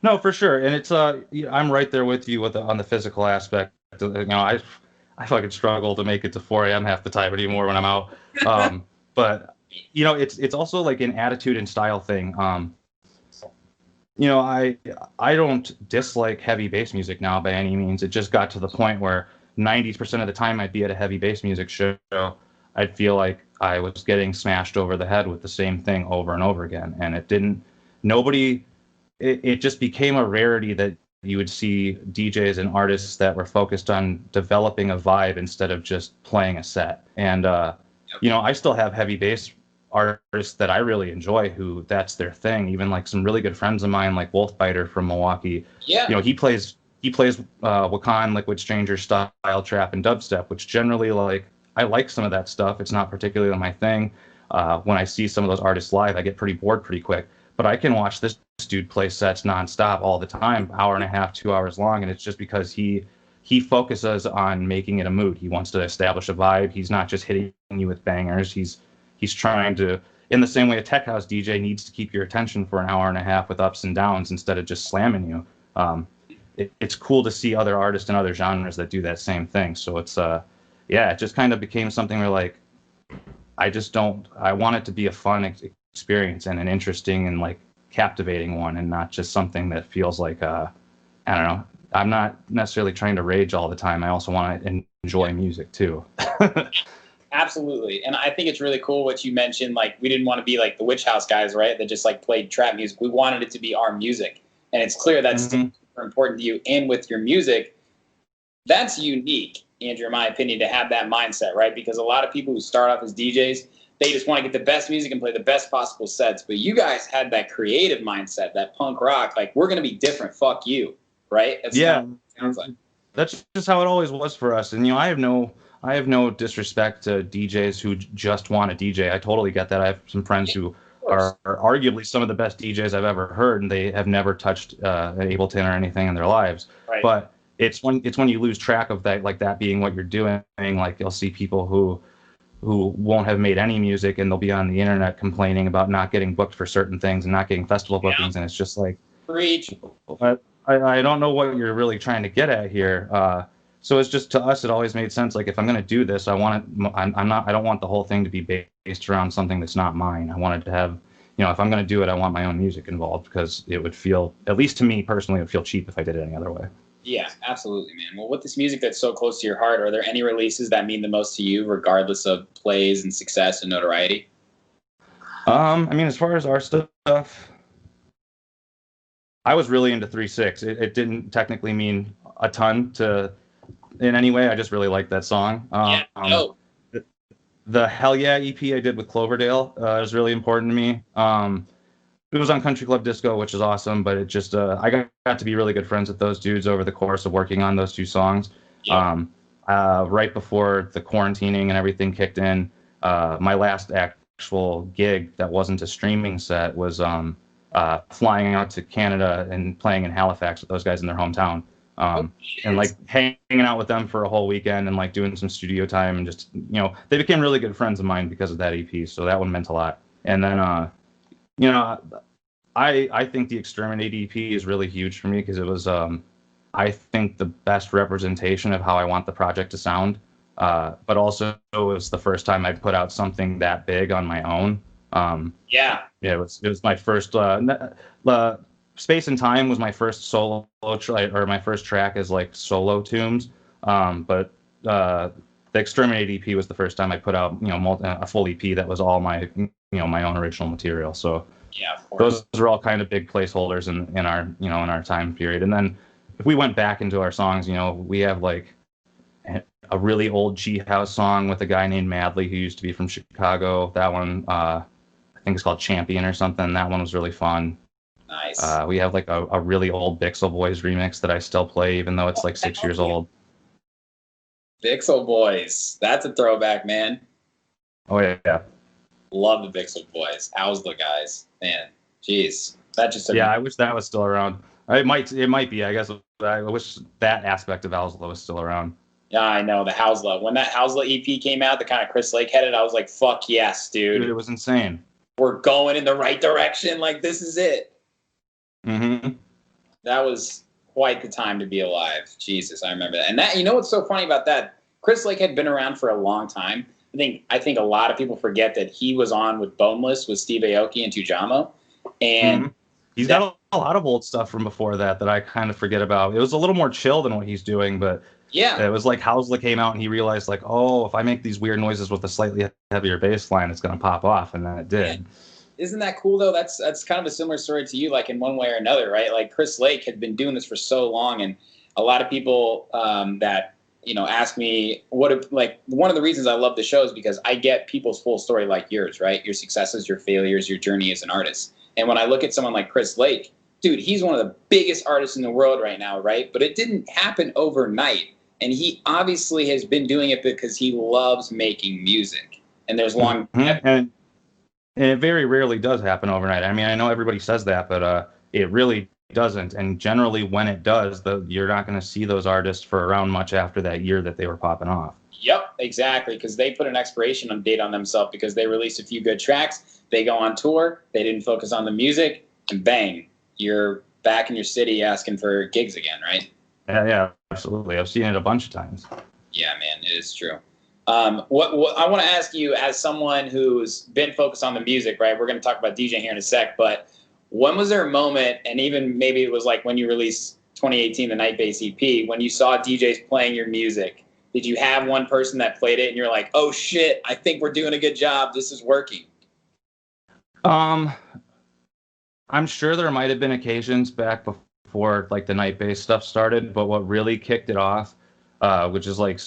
No, for sure, and it's I'm right there with you on the physical aspect. You know, I fucking struggle to make it to 4 a.m. half the time anymore when I'm out. But you know, it's also like an attitude and style thing. You know, I don't dislike heavy bass music now by any means. It just got to the point where 90% of the time I'd be at a heavy bass music show, I'd feel like I was getting smashed over the head with the same thing over and over again, and it just became a rarity that you would see DJs and artists that were focused on developing a vibe instead of just playing a set. And, you know, I still have heavy bass artists that I really enjoy who that's their thing. Even like some really good friends of mine, like Wolfbiter from Milwaukee. Yeah. You know, he plays Wakan, Liquid Stranger style trap and dubstep, which generally, like, I like some of that stuff. It's not particularly my thing. When I see some of those artists live, I get pretty bored pretty quick. But I can watch this dude play sets nonstop all the time, hour and a half, 2 hours long, and it's just because he focuses on making it a mood. He wants to establish a vibe. He's not just hitting you with bangers. He's trying to, in the same way a tech house DJ needs to keep your attention for an hour and a half with ups and downs instead of just slamming you. It's cool to see other artists and other genres that do that same thing. So it's it just kind of became something where like I want it to be a fun experience and an interesting and like captivating one, and not just something that feels like I don't know, I'm not necessarily trying to rage all the time. I also want to enjoy music too. Absolutely. And I think it's really cool what you mentioned. Like, we didn't want to be like the Witch House guys, right? That just like played trap music. We wanted it to be our music. And it's clear that's super important to you. And with your music, that's unique, Andrew, in my opinion, to have that mindset, right? Because a lot of people who start off as DJs, they just want to get the best music and play the best possible sets. But you guys had that creative mindset, that punk rock, like, we're going to be different. Fuck you, right? That's Yeah. Sounds like. That's just how it always was for us. And, I have no disrespect to DJs who just want to DJ. I totally get that. I have some friends who are arguably some of the best DJs I've ever heard, and they have never touched an Ableton or anything in their lives. Right. But it's when you lose track of that, like that being what you're doing. Like, you'll see people who won't have made any music, and they'll be on the internet complaining about not getting booked for certain things and not getting festival bookings, and it's just like, Preach. I don't know what you're really trying to get at here. So it's just, to us, it always made sense. Like, if I'm going to do this, I don't want the whole thing to be based around something that's not mine. I wanted to have, if I'm going to do it, I want my own music involved, because it would feel, at least to me personally, it would feel cheap if I did it any other way. Yeah, absolutely, man. Well, with this music that's so close to your heart, are there any releases that mean the most to you, regardless of plays and success and notoriety? As far as our stuff, I was really into 3-6. It didn't technically mean a ton in any way. I just really liked that song. The Hell Yeah EP I did with Cloverdale is really important to me. It was on Country Club Disco, which is awesome, but it just, I got to be really good friends with those dudes over the course of working on those two songs. Yeah. Right before the quarantining and everything kicked in, my last actual gig that wasn't a streaming set was flying out to Canada and playing in Halifax with those guys in their hometown. And like hanging out with them for a whole weekend and like doing some studio time, and just, they became really good friends of mine because of that EP. So that one meant a lot. And then, I think the Exterminate EP is really huge for me, because it was, I think, the best representation of how I want the project to sound. But also, it was the first time I put out something that big on my own. It was my first, Space and Time was my first solo, or my first track as like solo Tombz. But the Exterminate EP was the first time I put out, a full EP that was all my, my own original material. So yeah, of course. Those are all kind of big placeholders in our, in our time period. And then if we went back into our songs, we have like a really old G House song with a guy named Madley who used to be from Chicago. That one, I think it's called Champion or something. That one was really fun. Nice. We have like a really old Bixel Boys remix that I still play, even though it's like 6 years old. Bixel Boys. That's a throwback, man. Oh, yeah. Love the Bixel Boys. How's the guys? Man, jeez. That just took I wish that was still around. It might be. I guess I wish that aspect of Owsla was still around. Yeah, I know. The Housla. When that Housla EP came out, the kind of Chris Lake headed, I was like, fuck yes, dude. It was insane. We're going in the right direction. Like, this is it. Mm-hmm. That was quite the time to be alive. Jesus, I remember that. And that, what's so funny about that? Chris Lake had been around for a long time. I think a lot of people forget that he was on with Boneless with Steve Aoki and Tujamo. And he's got a lot of old stuff from before that I kind of forget about. It was a little more chill than what he's doing, but yeah, it was like Housla came out and he realized like, oh, if I make these weird noises with a slightly heavier bass line, it's going to pop off. And then it did. Yeah. Isn't that cool, though? That's kind of a similar story to you, like in one way or another, right? Like Chris Lake had been doing this for so long, and a lot of people that, ask me one of the reasons I love the show is because I get people's full story like yours, right? Your successes, your failures, your journey as an artist. And when I look at someone like Chris Lake, dude, he's one of the biggest artists in the world right now, right? But it didn't happen overnight. And he obviously has been doing it because he loves making music. And there's long... And it very rarely does happen overnight. I mean, I know everybody says that, but it really doesn't. And generally when it does, you're not going to see those artists for around much after that year that they were popping off. Yep, exactly, because they put an expiration date on themselves because they released a few good tracks, they go on tour, they didn't focus on the music, and bang, you're back in your city asking for gigs again, right? Yeah, absolutely. I've seen it a bunch of times. Yeah, man, it is true. What I want to ask you, as someone who's been focused on the music, right? We're going to talk about DJing here in a sec, but when was there a moment, and even maybe it was like when you released 2018, the Night Bass EP, when you saw DJs playing your music, did you have one person that played it and you're like, oh shit, I think we're doing a good job, this is working? I'm sure there might have been occasions back before like the Night Bass stuff started, but what really kicked it off, which is like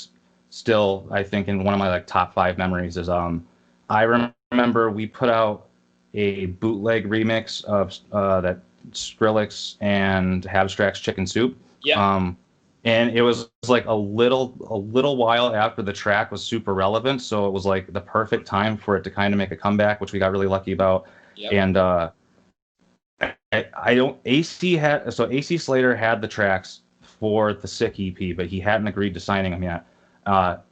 still I think in one of my like top 5 memories, is I remember we put out a bootleg remix of that Skrillex and Habstrack's Chicken Soup. Yeah. And it was like a little while after the track was super relevant, so it was like the perfect time for it to kind of make a comeback, which we got really lucky about. Yep. And I don't AC Slater had the tracks for the Sick EP, but he hadn't agreed to signing them yet.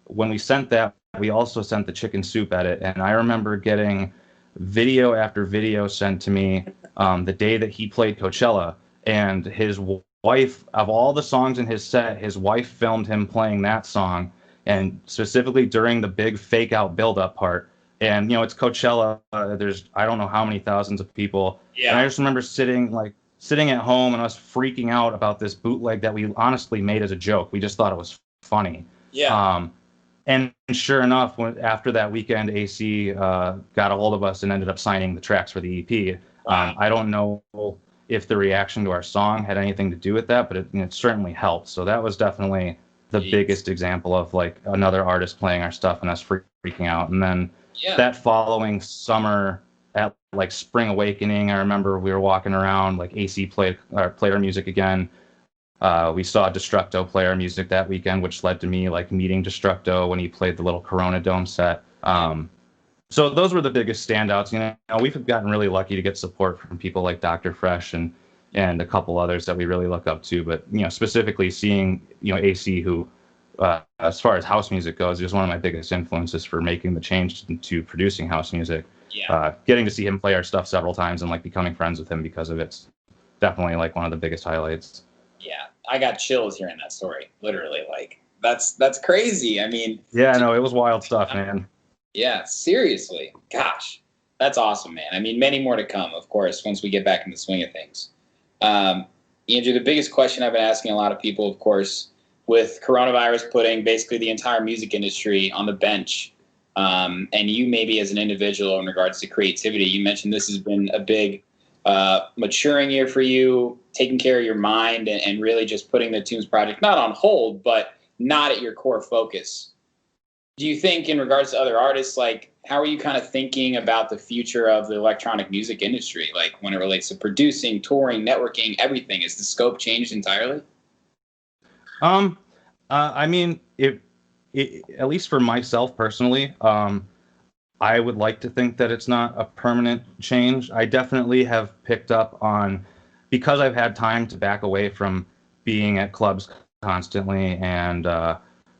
When we sent that, we also sent the Chicken Soup edit, and I remember getting video after video sent to me the day that he played Coachella, and his wife, of all the songs in his set, his wife filmed him playing that song, and specifically during the big fake out build-up part. And you know, it's Coachella, there's I don't know how many thousands of people. Yeah. And I just remember sitting at home and us freaking out about this bootleg that we honestly made as a joke. We just thought it was funny. Yeah. And sure enough, after that weekend, AC got a hold of us and ended up signing the tracks for the EP. Wow. I don't know if the reaction to our song had anything to do with that, but it certainly helped. So that was definitely the biggest example of like another artist playing our stuff and us freaking out. And then that following summer at like Spring Awakening, I remember we were walking around, like AC played our music again. We saw Destructo play our music that weekend, which led to me like meeting Destructo when he played the little Corona Dome set. So those were the biggest standouts. You know, we've gotten really lucky to get support from people like Dr. Fresh and a couple others that we really look up to. But you know, specifically seeing AC, who as far as house music goes, is one of my biggest influences for making the change to producing house music. Yeah. Getting to see him play our stuff several times and like becoming friends with him because of it's definitely like one of the biggest highlights. Yeah, I got chills hearing that story. Literally, like that's crazy. I mean, yeah, no, it was wild stuff, man. Yeah, seriously. Gosh, that's awesome, man. I mean, many more to come, of course, once we get back in the swing of things. Andrew, the biggest question I've been asking a lot of people, of course, with coronavirus putting basically the entire music industry on the bench, and you maybe as an individual in regards to creativity, you mentioned this has been a big maturing year for you, taking care of your mind and really just putting the Tombz project not on hold, but not at your core focus. Do you think in regards to other artists, like how are you kind of thinking about the future of the electronic music industry? Like when it relates to producing, touring, networking, everything, is the scope changed entirely? I mean, at least for myself personally, I would like to think that it's not a permanent change. I definitely have picked up on, because I've had time to back away from being at clubs constantly and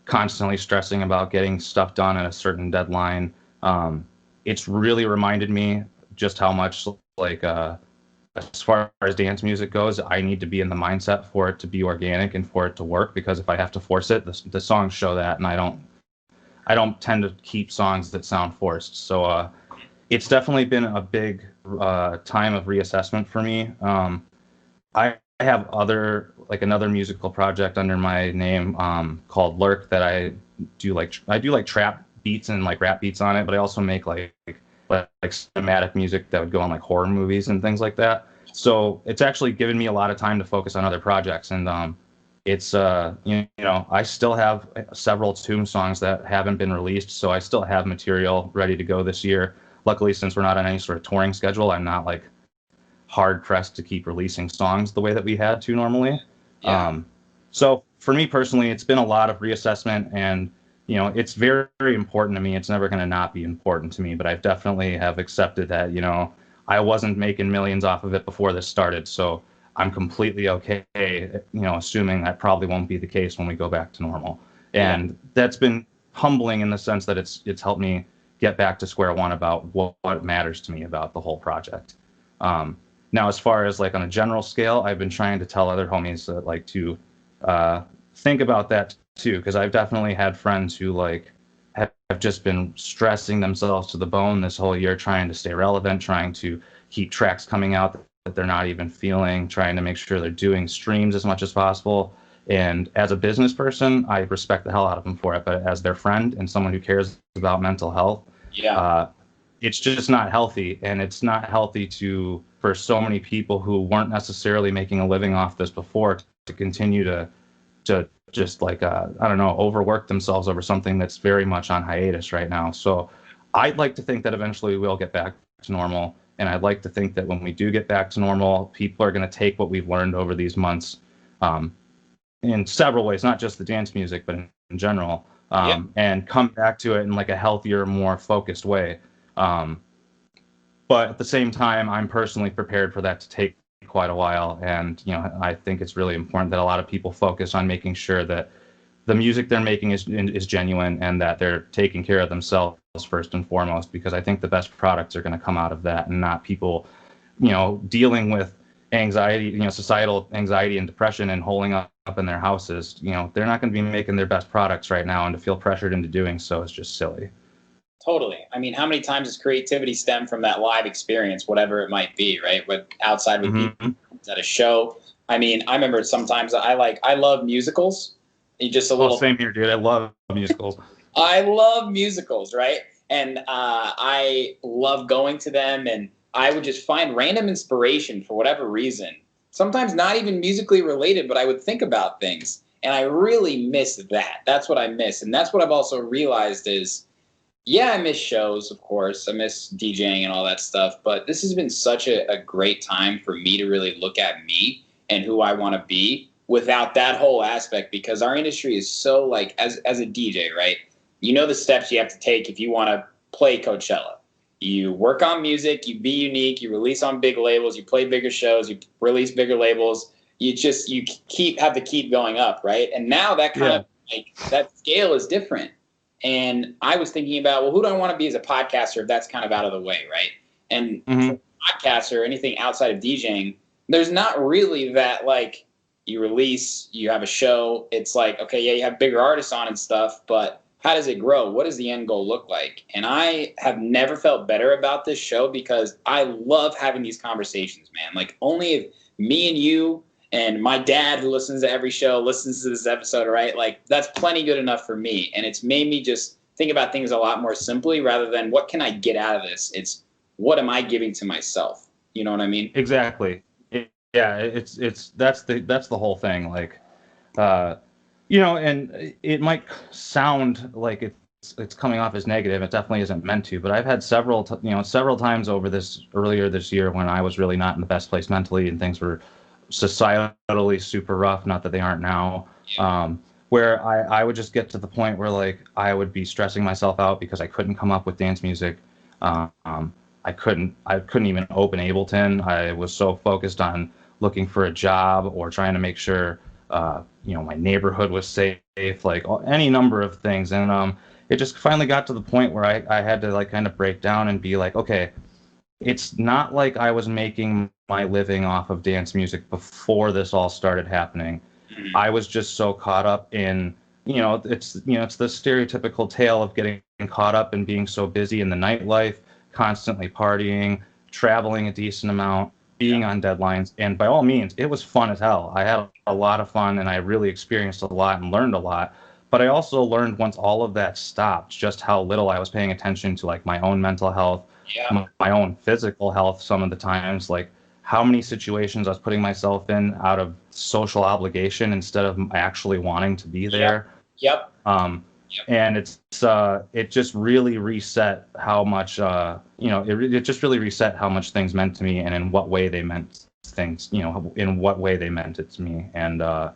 constantly stressing about getting stuff done at a certain deadline. It's really reminded me just how much, like, as far as dance music goes, I need to be in the mindset for it to be organic and for it to work, because if I have to force it, the songs show that, and I don't tend to keep songs that sound forced. So it's definitely been a big time of reassessment for me. I have another musical project under my name called Lurk that I do like trap beats and like rap beats on it, but I also make like cinematic music that would go on like horror movies and things like that. So it's actually given me a lot of time to focus on other projects, and it's I still have several Tombz songs that haven't been released, so I still have material ready to go this year. Luckily, since we're not on any sort of touring schedule, I'm not like hard pressed to keep releasing songs the way that we had to normally. Yeah. So for me personally, it's been a lot of reassessment, and it's very, very important to me. It's never going to not be important to me, but I definitely have accepted that I wasn't making millions off of it before this started, so I'm completely okay, assuming that probably won't be the case when we go back to normal. And that's been humbling in the sense that it's helped me get back to square one about what matters to me about the whole project. Now, as far as like on a general scale, I've been trying to tell other homies that like to think about that too, because I've definitely had friends who like have just been stressing themselves to the bone this whole year, trying to stay relevant, trying to keep tracks coming out that they're not even feeling, trying to make sure they're doing streams as much as possible. And as a business person, I respect the hell out of them for it. But as their friend and someone who cares about mental health, it's just not healthy. And it's not healthy for so many people who weren't necessarily making a living off this before to continue to just like, I don't know, overwork themselves over something that's very much on hiatus right now. So I'd like to think that eventually we'll get back to normal. And I'd like to think that when we do get back to normal, people are going to take what we've learned over these months in several ways, not just the dance music, but in general, and come back to it in like a healthier, more focused way. But at the same time, I'm personally prepared for that to take quite a while. And, you know, I think it's really important that a lot of people focus on making sure that the music they're making is genuine and that they're taking care of themselves first and foremost, because I think the best products are going to come out of that and not people, you know, dealing with anxiety, you know, societal anxiety and depression and holding up in their houses. You know, they're not going to be making their best products right now, and to feel pressured into doing so is just silly. Totally. I mean, how many times does creativity stem from that live experience, whatever it might be, right? With outside with people at a show. I mean, I remember sometimes I love musicals. You just a little. Same here, dude. I love musicals. I love musicals, right? And I love going to them, and I would just find random inspiration for whatever reason. Sometimes not even musically related, but I would think about things, and I really miss that. That's what I miss, and that's what I've also realized is, yeah, I miss shows, of course. I miss DJing and all that stuff, but this has been such a great time for me to really look at me and who I want to be without that whole aspect, because our industry is so, like, as a DJ, right? You know the steps you have to take if you want to play Coachella. You work on music, you be unique, you release on big labels, you play bigger shows, you release bigger labels. You have to keep going up, right? And now that kind of, like, that scale is different. And I was thinking about, well, who do I want to be as a podcaster if that's kind of out of the way, right? And for a podcaster or anything outside of DJing, there's not really that, like, you release, you have a show. It's like, okay, yeah, you have bigger artists on and stuff, but how does it grow? What does the end goal look like? And I have never felt better about this show because I love having these conversations, man. Like, only if me and you and my dad, who listens to every show, listens to this episode, right? Like, that's plenty good enough for me. And it's made me just think about things a lot more simply rather than what can I get out of this? It's what am I giving to myself? You know what I mean? Exactly. Yeah, that's the whole thing. Like, you know, and it might sound like it's coming off as negative. It definitely isn't meant to. But I've had several times earlier this year when I was really not in the best place mentally and things were societally super rough. Not that they aren't now. Where I would just get to the point where, like, I would be stressing myself out because I couldn't come up with dance music. I couldn't even open Ableton. I was so focused on looking for a job or trying to make sure, you know, my neighborhood was safe, like any number of things. And it just finally got to the point where I had to, like, kind of break down and be like, okay, it's not like I was making my living off of dance music before this all started happening. I was just so caught up in, it's the stereotypical tale of getting caught up in being so busy in the nightlife, constantly partying, traveling a decent amount, being on deadlines. And by all means, it was fun as hell. I had a lot of fun and I really experienced a lot and learned a lot. But I also learned once all of that stopped, just how little I was paying attention to, like, my own mental health, my own physical health some of the times, like how many situations I was putting myself in out of social obligation instead of actually wanting to be there. And it just really reset how much, it just really reset how much things meant to me and in what way they meant things, in what way they meant it to me. And, I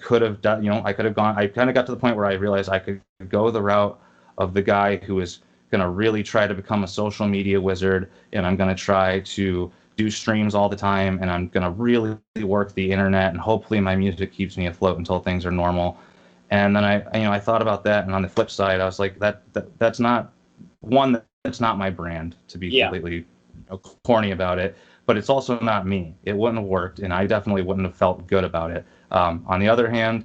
could have done, I kind of got to the point where I realized I could go the route of the guy who was going to really try to become a social media wizard, and I'm going to try to do streams all the time, and I'm going to really work the internet, and hopefully my music keeps me afloat until things are normal. And then I thought about that, and on the flip side, I was like, that's not my brand, to be completely corny about it, but it's also not me. It wouldn't have worked, and I definitely wouldn't have felt good about it. On the other hand,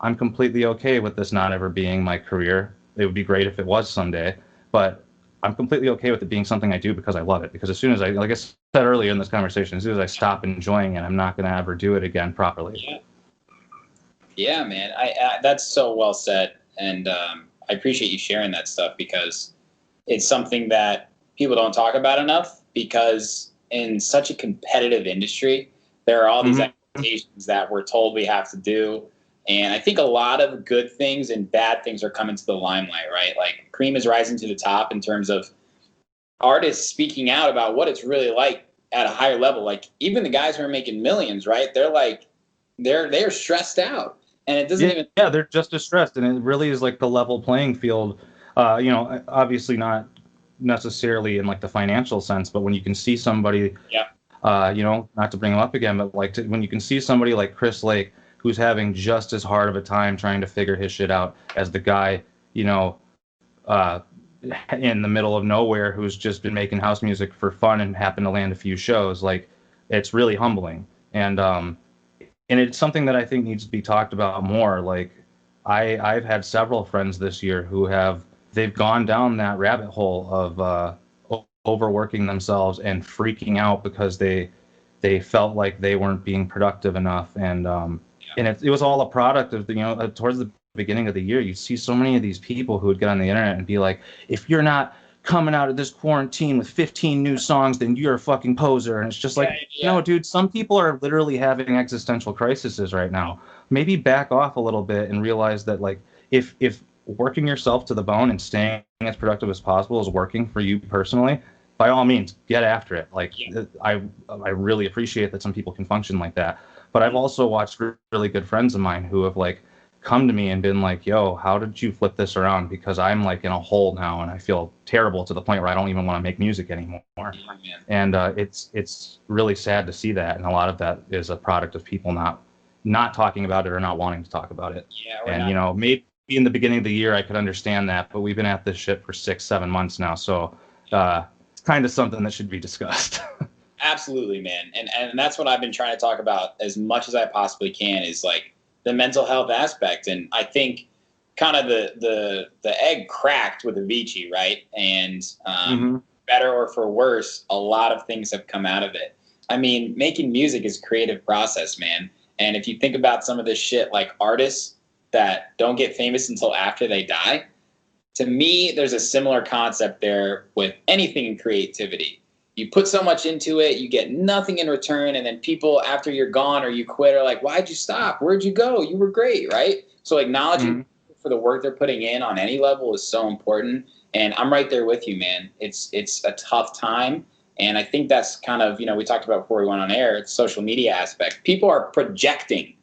I'm completely okay with this not ever being my career. It would be great if it was someday, but I'm completely okay with it being something I do because I love it. Because as soon as like I said earlier in this conversation, as soon as I stop enjoying it, I'm not going to ever do it again properly. Yeah, man. I that's so well said, and I appreciate you sharing that stuff because it's something that people don't talk about enough. Because in such a competitive industry, there are all these expectations that we're told we have to do. And I think a lot of good things and bad things are coming to the limelight, right? Like cream is rising to the top in terms of artists speaking out about what it's really like at a higher level. Like even the guys who are making millions, right? They're like, they're stressed out, and it doesn't even. Yeah, they're just as stressed, and it really is like the level playing field. You know, obviously not necessarily in like the financial sense, but when you can see somebody, you know, not to bring them up again, but like when you can see somebody like Chris Lake who's having just as hard of a time trying to figure his shit out as the guy, you know, in the middle of nowhere who's just been making house music for fun and happened to land a few shows, like it's really humbling. And it's something that I think needs to be talked about more. Like I've had several friends this year who they've gone down that rabbit hole of overworking themselves and freaking out because they felt like they weren't being productive enough. And it was all a product of, you know, towards the beginning of the year, you see so many of these people who would get on the internet and be like, if you're not coming out of this quarantine with 15 new songs, then you're a fucking poser. And it's just like, no, dude, some people are literally having existential crises right now. Maybe back off a little bit and realize that, like, if working yourself to the bone and staying as productive as possible is working for you personally, by all means, get after it. Like, I really appreciate that some people can function like that. But I've also watched really good friends of mine who have, like, come to me and been like, yo, how did you flip this around? Because I'm like in a hole now and I feel terrible to the point where I don't even want to make music anymore. And it's really sad to see that. And a lot of that is a product of people not talking about it or not wanting to talk about it. And, you know, maybe in the beginning of the year I could understand that, but we've been at this shit for 6-7 months now. So it's kind of something that should be discussed. Absolutely, man. And that's what I've been trying to talk about as much as I possibly can, is like the mental health aspect. And I think kind of the egg cracked with Avicii, right? And better or for worse, a lot of things have come out of it. I mean, making music is a creative process, man. And if you think about some of this shit, like artists that don't get famous until after they die, to me, there's a similar concept there with anything in creativity. You put so much into it, you get nothing in return, and then people, after you're gone or you quit, are like, why'd you stop? Where'd you go? You were great, right? So acknowledging for the work they're putting in on any level is so important. And I'm right there with you, man. It's a tough time. And I think that's kind of, you know, we talked about before we went on air, it's social media aspect. People are projecting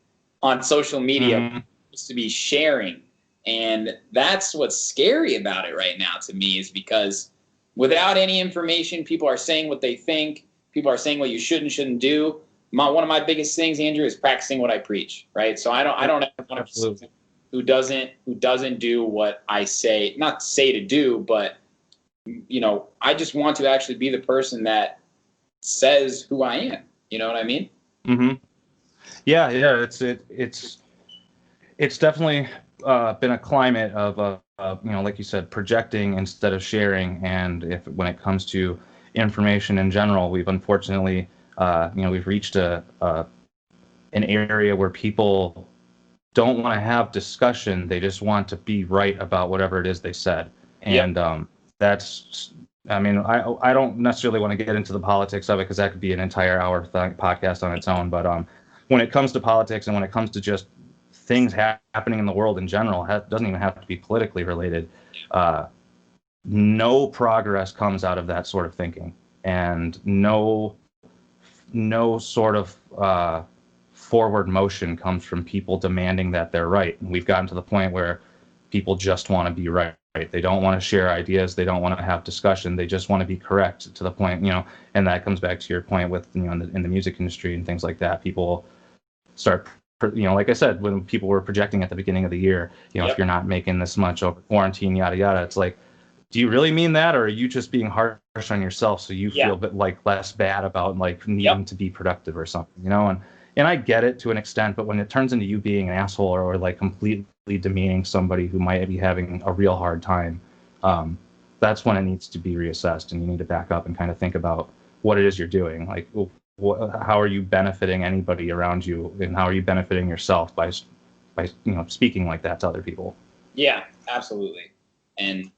on social media to be sharing. And that's what's scary about it right now to me, is because without any information, people are saying what they think. People are saying what you should and shouldn't do. One of my biggest things, Andrew, is practicing what I preach, right? So I don't have one person who doesn't do what I say, not say to do, but, you know, I just want to actually be the person that says who I am. You know what I mean? Yeah. It's definitely been a climate of you know, like you said, projecting instead of sharing. And when it comes to information in general, we've unfortunately, you know, we've reached an area where people don't want to have discussion. They just want to be right about whatever it is they said. And that's, I mean, I don't necessarily want to get into the politics of it, because that could be an entire hour podcast on its own. But when it comes to politics and when it comes to just things happening in the world in general, doesn't even have to be politically related. No progress comes out of that sort of thinking, and no sort of forward motion comes from people demanding that they're right. And we've gotten to the point where people just want to be right. They don't want to share ideas. They don't want to have discussion. They just want to be correct to the point, you know. And that comes back to your point with, you know, in the music industry and things like that. People start, you know, like I said, when people were projecting at the beginning of the year, you know, if you're not making this much over quarantine, yada, yada, it's like, do you really mean that? Or are you just being harsh on yourself so you feel a bit like less bad about like needing to be productive or something, you know? And I get it to an extent, but when it turns into you being an asshole or like completely demeaning somebody who might be having a real hard time, that's when it needs to be reassessed, and you need to back up and kind of think about what it is you're doing. Like, how are you benefiting anybody around you, and how are you benefiting yourself by speaking like that to other people? Yeah, absolutely. And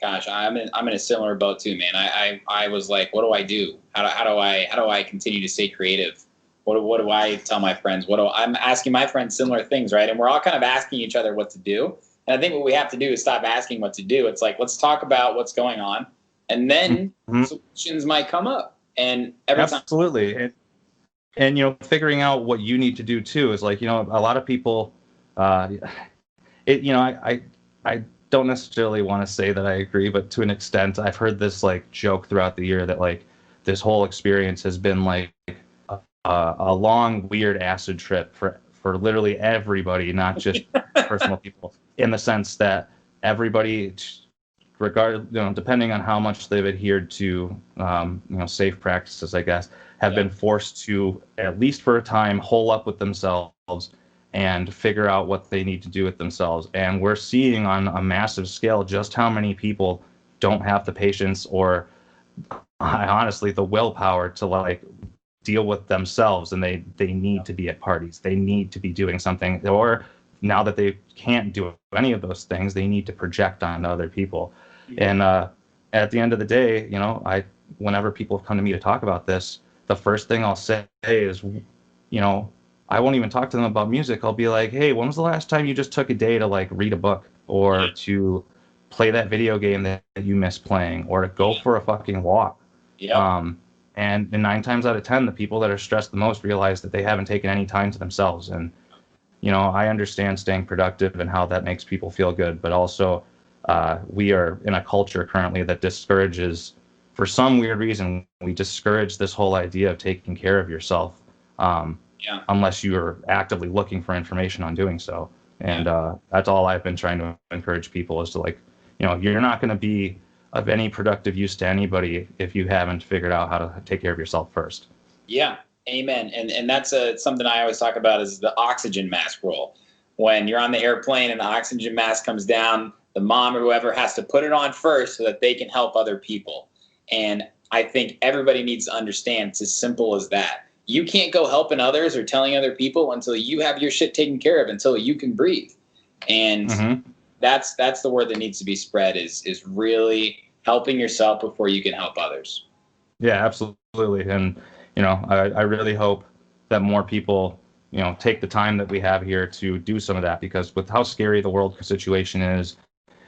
gosh, I'm in a similar boat too, man. I was like, what do I do? How do I continue to stay creative? What do I tell my friends? I'm asking my friends similar things, right? And we're all kind of asking each other what to do. And I think what we have to do is stop asking what to do. It's like, let's talk about what's going on, and then solutions might come up. And absolutely. And figuring out what you need to do too is like, a lot of people, I don't necessarily want to say that I agree, but to an extent, I've heard this like joke throughout the year that like this whole experience has been like a long, weird acid trip for literally everybody, not just personal people, in the sense that everybody, depending on how much they've adhered to, safe practices, I guess, have been forced to, at least for a time, hole up with themselves and figure out what they need to do with themselves. And we're seeing on a massive scale just how many people don't have the patience or honestly the willpower to like deal with themselves, and they need to be at parties. They need to be doing something, or now that they can't do any of those things, they need to project on other people. And at the end of the day, whenever people come to me to talk about this, the first thing I'll say is, I won't even talk to them about music. I'll be like, hey, when was the last time you just took a day to like read a book, or to play that video game that you miss playing, or to go for a fucking walk? And 9 times out of 10, the people that are stressed the most realize that they haven't taken any time to themselves. And, I understand staying productive and how that makes people feel good, but also we are in a culture currently that discourages, for some weird reason, we discourage this whole idea of taking care of yourself. Unless you're actively looking for information on doing so. And that's all I've been trying to encourage people is to like, you're not going to be of any productive use to anybody if you haven't figured out how to take care of yourself first. Yeah, amen. And that's something I always talk about is the oxygen mask rule. When you're on the airplane and the oxygen mask comes down, the mom or whoever has to put it on first so that they can help other people. And I think everybody needs to understand it's as simple as that. You can't go helping others or telling other people until you have your shit taken care of, until you can breathe. And that's the word that needs to be spread is really helping yourself before you can help others. Yeah, absolutely. And, I really hope that more people, take the time that we have here to do some of that, because with how scary the world situation is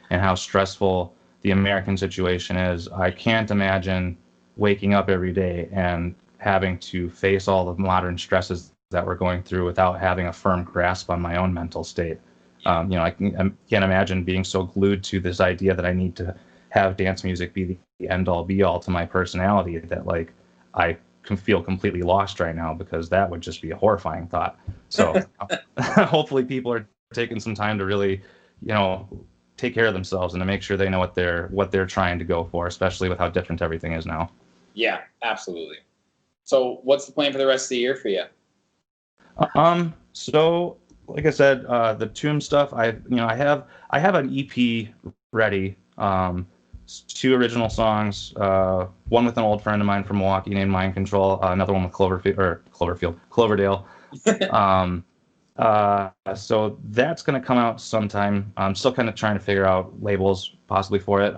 and how stressful the American situation is, I can't imagine waking up every day and having to face all the modern stresses that we're going through without having a firm grasp on my own mental state. I can't imagine being so glued to this idea that I need to have dance music be the end all be all to my personality that like I can feel completely lost right now, because that would just be a horrifying thought. So hopefully people are taking some time to really, take care of themselves and to make sure they know what they're trying to go for, especially with how different everything is now. Yeah, absolutely. So what's the plan for the rest of the year for you? So like I said, the Tombz stuff, I have an EP ready. 2 original songs, one with an old friend of mine from Milwaukee named Mind Control, another one with Cloverdale. So that's going to come out sometime. I'm still kind of trying to figure out labels possibly for it.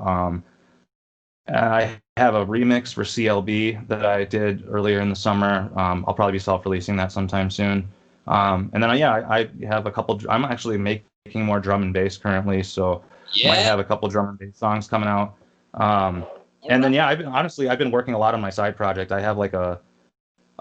I have a remix for CLB that I did earlier in the summer. I'll probably be self-releasing that sometime soon. And then, I have a couple. I'm actually making more drum and bass currently, so might have a couple drum and bass songs coming out. And then, I've been working a lot on my side project. I have like a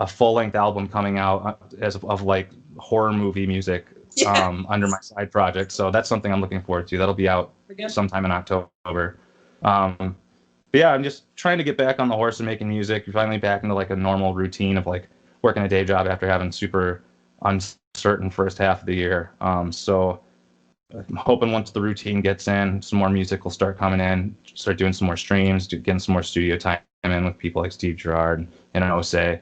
full-length album coming out of like horror movie music under my side project. So that's something I'm looking forward to. That'll be out sometime in October. But I'm just trying to get back on the horse and making music. You're finally back into like a normal routine of like working a day job after having super uncertain first half of the year. So I'm hoping once the routine gets in, some more music will start coming in, start doing some more streams, getting some more studio time in with people like Steve Gerrard and Ose.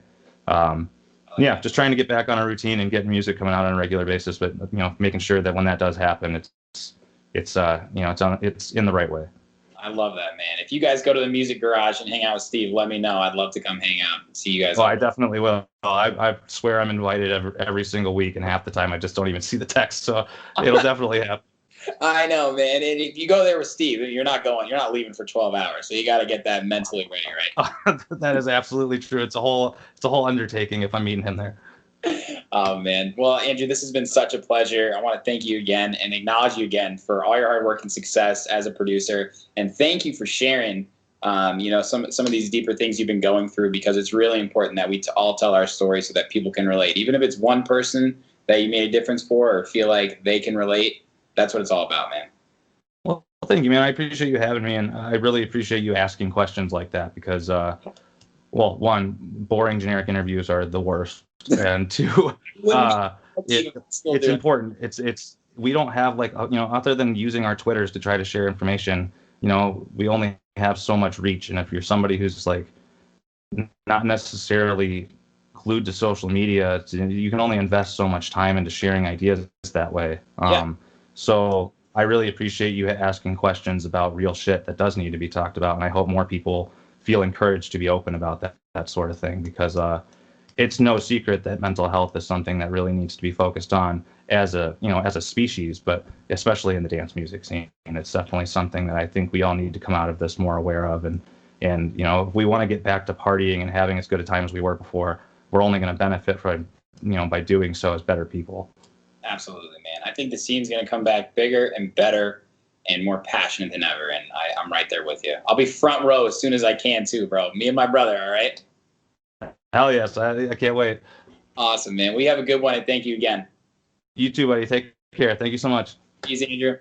Just trying to get back on a routine and getting music coming out on a regular basis, but making sure that when that does happen, it's in the right way. I love that, man. If you guys go to the Music Garage and hang out with Steve, let me know. I'd love to come hang out and see you guys. Well, I definitely will. I swear I'm invited every single week, and half the time I just don't even see the text. So it'll definitely happen. I know, man. And if you go there with Steve, you're not leaving for 12 hours. So you got to get that mentally ready, right? That is absolutely true. It's a whole undertaking if I'm meeting him there. Oh, man. Well, Andrew, this has been such a pleasure. I want to thank you again and acknowledge you again for all your hard work and success as a producer. And thank you for sharing, some of these deeper things you've been going through, because it's really important that we all tell our story so that people can relate. Even if it's one person that you made a difference for or feel like they can relate, that's what it's all about, man. Well, thank you, man. I appreciate you having me, and I really appreciate you asking questions like that because, one, boring generic interviews are the worst. And two, it's important. It's we don't have other than using our Twitters to try to share information, we only have so much reach. And if you're somebody who's like not necessarily glued to social media, you can only invest so much time into sharing ideas that way. So I really appreciate you asking questions about real shit that does need to be talked about. And I hope more people feel encouraged to be open about that sort of thing, because it's no secret that mental health is something that really needs to be focused on as a species, but especially in the dance music scene. And it's definitely something that I think we all need to come out of this more aware of. And if we want to get back to partying and having as good a time as we were before, we're only going to benefit from, by doing so as better people. Absolutely, man. I think the scene's going to come back bigger and better and more passionate than ever. And I'm right there with you. I'll be front row as soon as I can too, bro. Me and my brother, all right? Hell yes. I can't wait. Awesome, man. We have a good one, and thank you again. You too, buddy. Take care. Thank you so much. Easy, Andrew.